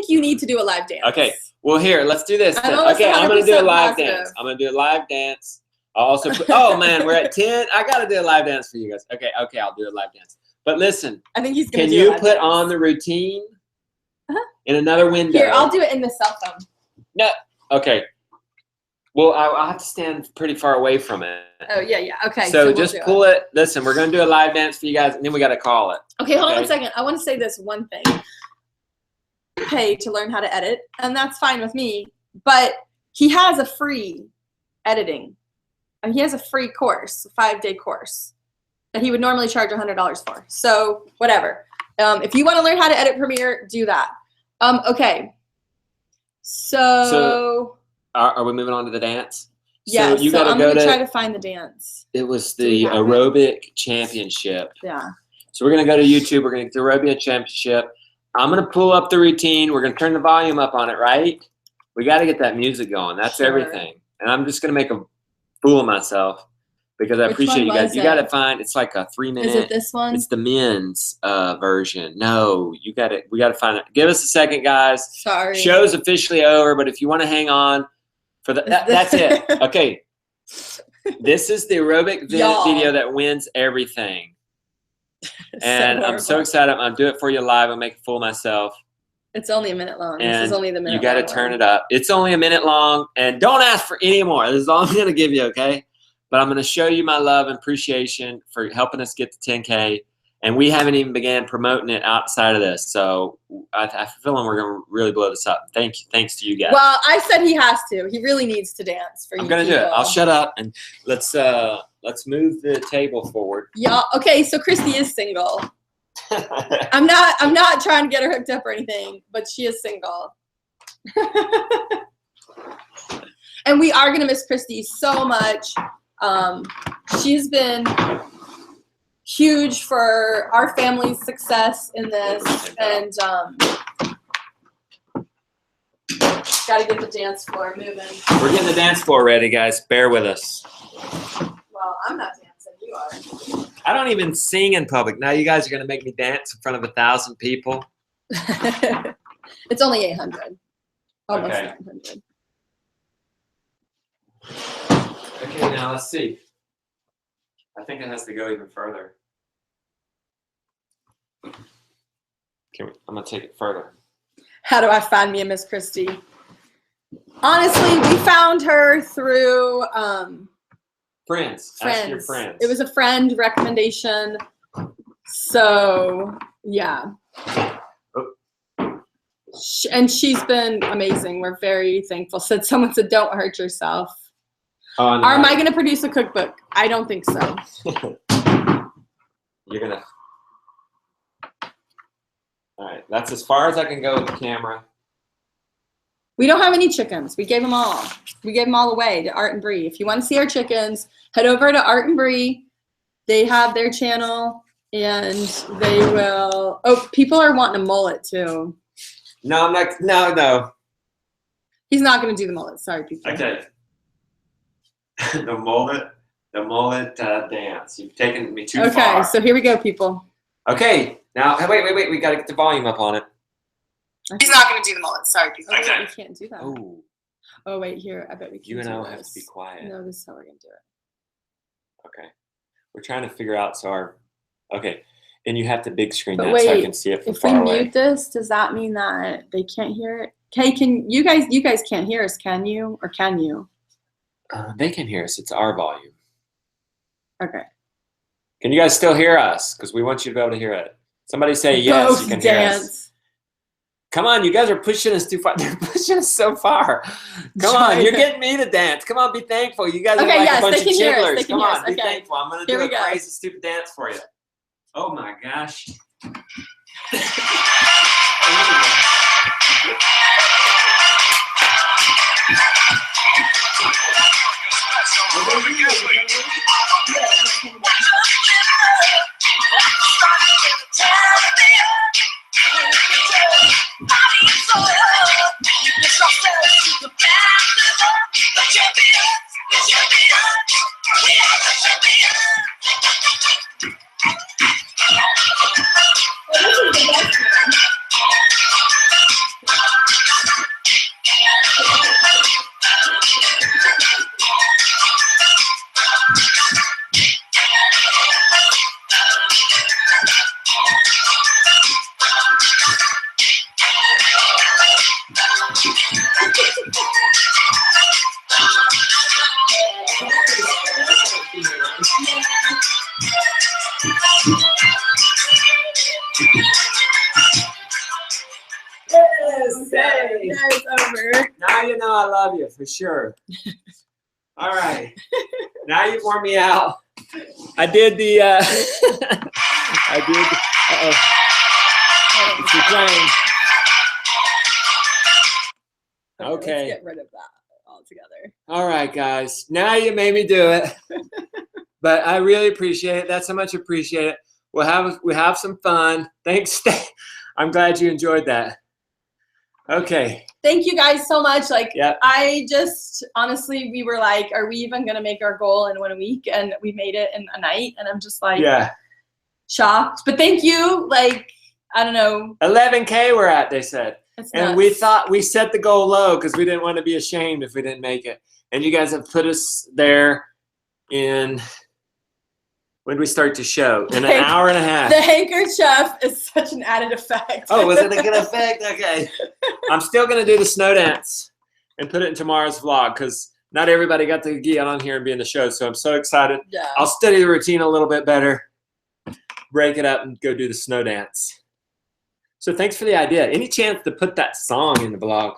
Speaker 2: you need to do a live dance.
Speaker 1: Okay. Well, here, let's do this.
Speaker 2: I
Speaker 1: then.
Speaker 2: know it's
Speaker 1: Okay, I'm going to do a
Speaker 2: 100%
Speaker 1: live
Speaker 2: positive.
Speaker 1: dance. I'm going to do a live dance. I'll also put, oh, man, we're at 10. I got to do a live dance for you guys. Okay, I'll do a live dance. But listen,
Speaker 2: I think he's gonna
Speaker 1: can
Speaker 2: do a
Speaker 1: you
Speaker 2: live
Speaker 1: put
Speaker 2: dance.
Speaker 1: on the routine
Speaker 2: Uh-huh.
Speaker 1: in another window?
Speaker 2: Here, I'll do it in the cell phone.
Speaker 1: No. Okay. Well, I'll have to stand pretty far away from it.
Speaker 2: Oh yeah. Okay.
Speaker 1: So
Speaker 2: we'll
Speaker 1: just
Speaker 2: do
Speaker 1: pull it. Listen, we're going to do a live dance for you guys, and then we got to call it.
Speaker 2: Okay, hold on
Speaker 1: Okay.
Speaker 2: one second. I want to say this one thing. Pay to learn how to edit, and that's fine with me. But he has a free editing. And he has a free course, a 5-day course that he would normally charge $100 for. So whatever. If you want to learn how to edit Premiere, do that. Okay. So
Speaker 1: Are we moving on to the dance?
Speaker 2: yeah.
Speaker 1: So you
Speaker 2: So
Speaker 1: got
Speaker 2: I'm
Speaker 1: to go
Speaker 2: gonna
Speaker 1: to.
Speaker 2: try to find the dance.
Speaker 1: It was
Speaker 2: Do we
Speaker 1: the
Speaker 2: have it?
Speaker 1: aerobic championship.
Speaker 2: Yeah.
Speaker 1: So we're going to go to YouTube. We're going to get the aerobic championship. I'm going to pull up the routine. We're going to turn the volume up on it, right? We got to get that music going. That's
Speaker 2: Sure.
Speaker 1: everything. And I'm just going to make a fool of myself because I
Speaker 2: Which
Speaker 1: appreciate you
Speaker 2: one
Speaker 1: guys.
Speaker 2: was
Speaker 1: You
Speaker 2: it?
Speaker 1: got to find. It's like a 3-minute.
Speaker 2: Is it this one?
Speaker 1: It's the men's version. No, you got it. We got to find it. Give us a second, guys.
Speaker 2: Sorry.
Speaker 1: Show's officially over, but if you want to hang on for that's it. Okay. This is the aerobic
Speaker 2: Y'all.
Speaker 1: video that wins everything. And I'm so
Speaker 2: horrible.
Speaker 1: excited. I'm going to do it for you live. I'll make a fool of myself.
Speaker 2: It's only a minute long. This
Speaker 1: And
Speaker 2: is only the minute.
Speaker 1: you got to turn it up. It's only a minute long, and don't ask for any more. This is all I'm going to give you, okay? But I'm going to show you my love and appreciation for helping us get to 10K. And we haven't even began promoting it outside of this. So I feel like we're going to really blow this up. Thanks to you guys.
Speaker 2: Well, I said he has to. He really needs to dance for you.
Speaker 1: I'm going to do it. I'll shut up and let's move the table forward.
Speaker 2: Yeah. Okay. So Christy is single. I'm not trying to get her hooked up or anything, but she is single. And we are gonna miss Christy so much. She's been huge for our family's success in this, and gotta get the dance floor moving.
Speaker 1: We're getting the dance floor ready, guys. Bear with us.
Speaker 2: Well, I'm not dancing. You are.
Speaker 1: I don't even sing in public. Now you guys are going to make me dance in front of 1,000 people.
Speaker 2: It's only 800. Almost
Speaker 1: Okay.
Speaker 2: 900.
Speaker 1: Okay, now let's see. I think it has to go even further. I'm going to take it further.
Speaker 2: How do I find me a Miss Christie? Honestly, we found her through
Speaker 1: Friends. Ask your friends.
Speaker 2: It was a friend recommendation. So, yeah. And she's been amazing. We're very thankful. Someone said, don't hurt yourself.
Speaker 1: Oh, no.
Speaker 2: Or am I going to produce a cookbook? I don't think so.
Speaker 1: You're going to. All right. That's as far as I can go with the camera.
Speaker 2: We don't have any chickens. We gave them all. We gave them all away to Art and Bree. If you want to see our chickens, head over to Art and Bree. They have their channel, and they will. Oh, people are wanting a mullet too.
Speaker 1: No, I'm not. No.
Speaker 2: He's not going to do the mullet. Sorry, people.
Speaker 1: Okay. The mullet dance. You've taken me too far.
Speaker 2: Okay, so here we go, people.
Speaker 1: Okay. Now, wait. We got to get the volume up on it.
Speaker 2: He's not going to do the mullet. Sorry, people.
Speaker 1: Okay.
Speaker 2: We can't do that.
Speaker 1: Oh,
Speaker 2: Oh, wait, here. I bet we can
Speaker 1: you and
Speaker 2: do
Speaker 1: I will
Speaker 2: this.
Speaker 1: have to be quiet.
Speaker 2: No, this is how we're going to do it.
Speaker 1: Okay. We're trying to figure out okay. And you have to big screen
Speaker 2: But
Speaker 1: that so I
Speaker 2: wait,
Speaker 1: can see it from
Speaker 2: If we
Speaker 1: far away.
Speaker 2: mute this, does that mean that they can't hear it? Okay, can you guys can't hear us, can you? Or can you?
Speaker 1: They can hear us. It's our volume.
Speaker 2: Okay.
Speaker 1: Can you guys still hear us? Because we want you to be able to hear it. Somebody say yes.
Speaker 2: Both
Speaker 1: You can hear us.
Speaker 2: dance.
Speaker 1: Come on, you guys are pushing us too far. They're pushing us so far. Come on, you're getting me to dance. Come on, be thankful. You guys are
Speaker 2: Okay,
Speaker 1: like
Speaker 2: yes,
Speaker 1: a bunch
Speaker 2: they
Speaker 1: of
Speaker 2: can hear us.
Speaker 1: chicklers.
Speaker 2: They can
Speaker 1: Come
Speaker 2: hear
Speaker 1: on,
Speaker 2: us.
Speaker 1: be
Speaker 2: Okay.
Speaker 1: thankful. I'm going to
Speaker 2: Here
Speaker 1: do
Speaker 2: we
Speaker 1: a
Speaker 2: go.
Speaker 1: crazy, stupid dance for you. Oh my gosh.
Speaker 2: Okay, it's over.
Speaker 1: Now you know I love you for sure. All right. Now you've worn me out. I did the It's the train. Okay.
Speaker 2: Let's get rid of that altogether.
Speaker 1: All right, guys. Now you made me do it. But I really appreciate it. That's how much I appreciate it. We'll have some fun. Thanks. I'm glad you enjoyed that. Okay.
Speaker 2: Thank you guys so much. Like,
Speaker 1: Yep.
Speaker 2: I just, honestly, we were like, are we even going to make our goal in 1 week? And we made it in a night. And I'm just like
Speaker 1: Yeah.
Speaker 2: shocked. But thank you. Like, I don't know.
Speaker 1: 11K we're at, they said.
Speaker 2: It's
Speaker 1: And
Speaker 2: nuts.
Speaker 1: we thought we set the goal low because we didn't want to be ashamed if we didn't make it. And you guys have put us there in When did we start the show? In an
Speaker 2: Thank-
Speaker 1: hour and a half.
Speaker 2: The handkerchief is such an added effect.
Speaker 1: Oh, was it a good effect? Okay. I'm still going to do the snow dance and put it in tomorrow's vlog because not everybody got to get on here and be in the show. So I'm so excited.
Speaker 2: Yeah.
Speaker 1: I'll study the routine a little bit better, break it up, and go do the snow dance. So thanks for the idea. Any chance to put that song in the vlog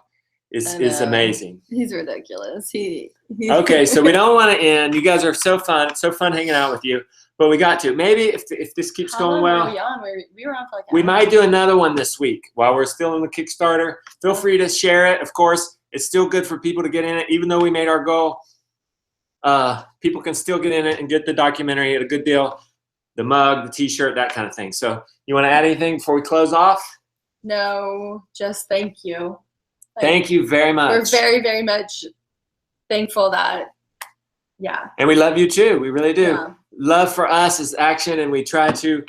Speaker 1: is
Speaker 2: know.
Speaker 1: amazing.
Speaker 2: He's ridiculous. He
Speaker 1: Okay, so we don't want to end. You guys are so fun. It's so fun hanging out with you. But we got to. Maybe if this keeps
Speaker 2: How
Speaker 1: going
Speaker 2: long
Speaker 1: well.
Speaker 2: were we on? We were on for like an
Speaker 1: We
Speaker 2: hour.
Speaker 1: might do another one this week while we're still in the Kickstarter. Feel free to share it. Of course, it's still good for people to get in it. Even though we made our goal, people can still get in it and get the documentary at a good deal. The mug, the t-shirt, that kind of thing. So you want to add anything before we close off?
Speaker 2: No, just thank you.
Speaker 1: Thank you very much.
Speaker 2: We're very, very much thankful that, yeah.
Speaker 1: And we love you too. We really do.
Speaker 2: Yeah.
Speaker 1: Love for us is action, and we try to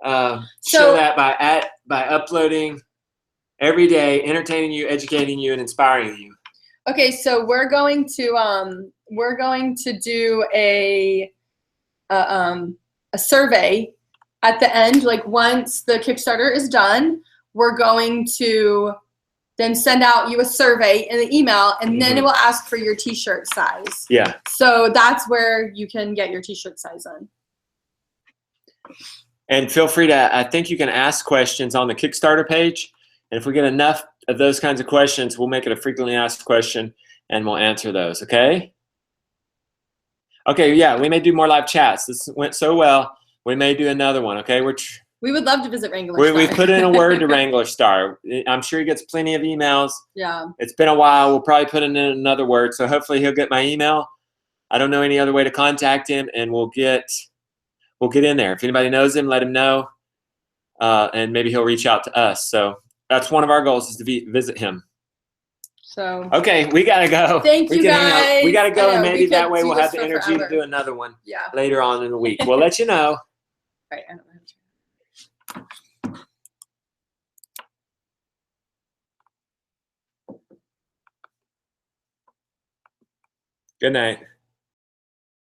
Speaker 1: show
Speaker 2: So-
Speaker 1: that by uploading every day, entertaining you, educating you, and inspiring you.
Speaker 2: Okay, so we're going to do a survey at the end. Like once the Kickstarter is done, we're going to then send out you a survey in the email, and then it will ask for your t-shirt size.
Speaker 1: Yeah.
Speaker 2: So that's where you can get your t-shirt size on.
Speaker 1: And feel free to, I think you can ask questions on the Kickstarter page. And if we get enough of those kinds of questions, we'll make it a frequently asked question and we'll answer those, okay? Okay, yeah, we may do more live chats. This went so well. We may do another one, okay?
Speaker 2: We would love to visit Wrangler
Speaker 1: We've
Speaker 2: Star.
Speaker 1: put in a word to Wrangler Star. I'm sure he gets plenty of emails.
Speaker 2: Yeah.
Speaker 1: It's been a while. We'll probably put in another word. So hopefully he'll get my email. I don't know any other way to contact him, and we'll get in there. If anybody knows him, let him know, and maybe he'll reach out to us. So that's one of our goals, is to visit him.
Speaker 2: So
Speaker 1: Okay, we gotta go.
Speaker 2: Thank you, guys.
Speaker 1: We gotta go,
Speaker 2: I
Speaker 1: and
Speaker 2: know,
Speaker 1: maybe
Speaker 2: we
Speaker 1: that
Speaker 2: could
Speaker 1: way
Speaker 2: do
Speaker 1: we'll
Speaker 2: this
Speaker 1: have the
Speaker 2: for
Speaker 1: energy
Speaker 2: forever.
Speaker 1: to do another one
Speaker 2: yeah.
Speaker 1: later on in the week. We'll let you know.
Speaker 2: Right. I don't know.
Speaker 1: Good night.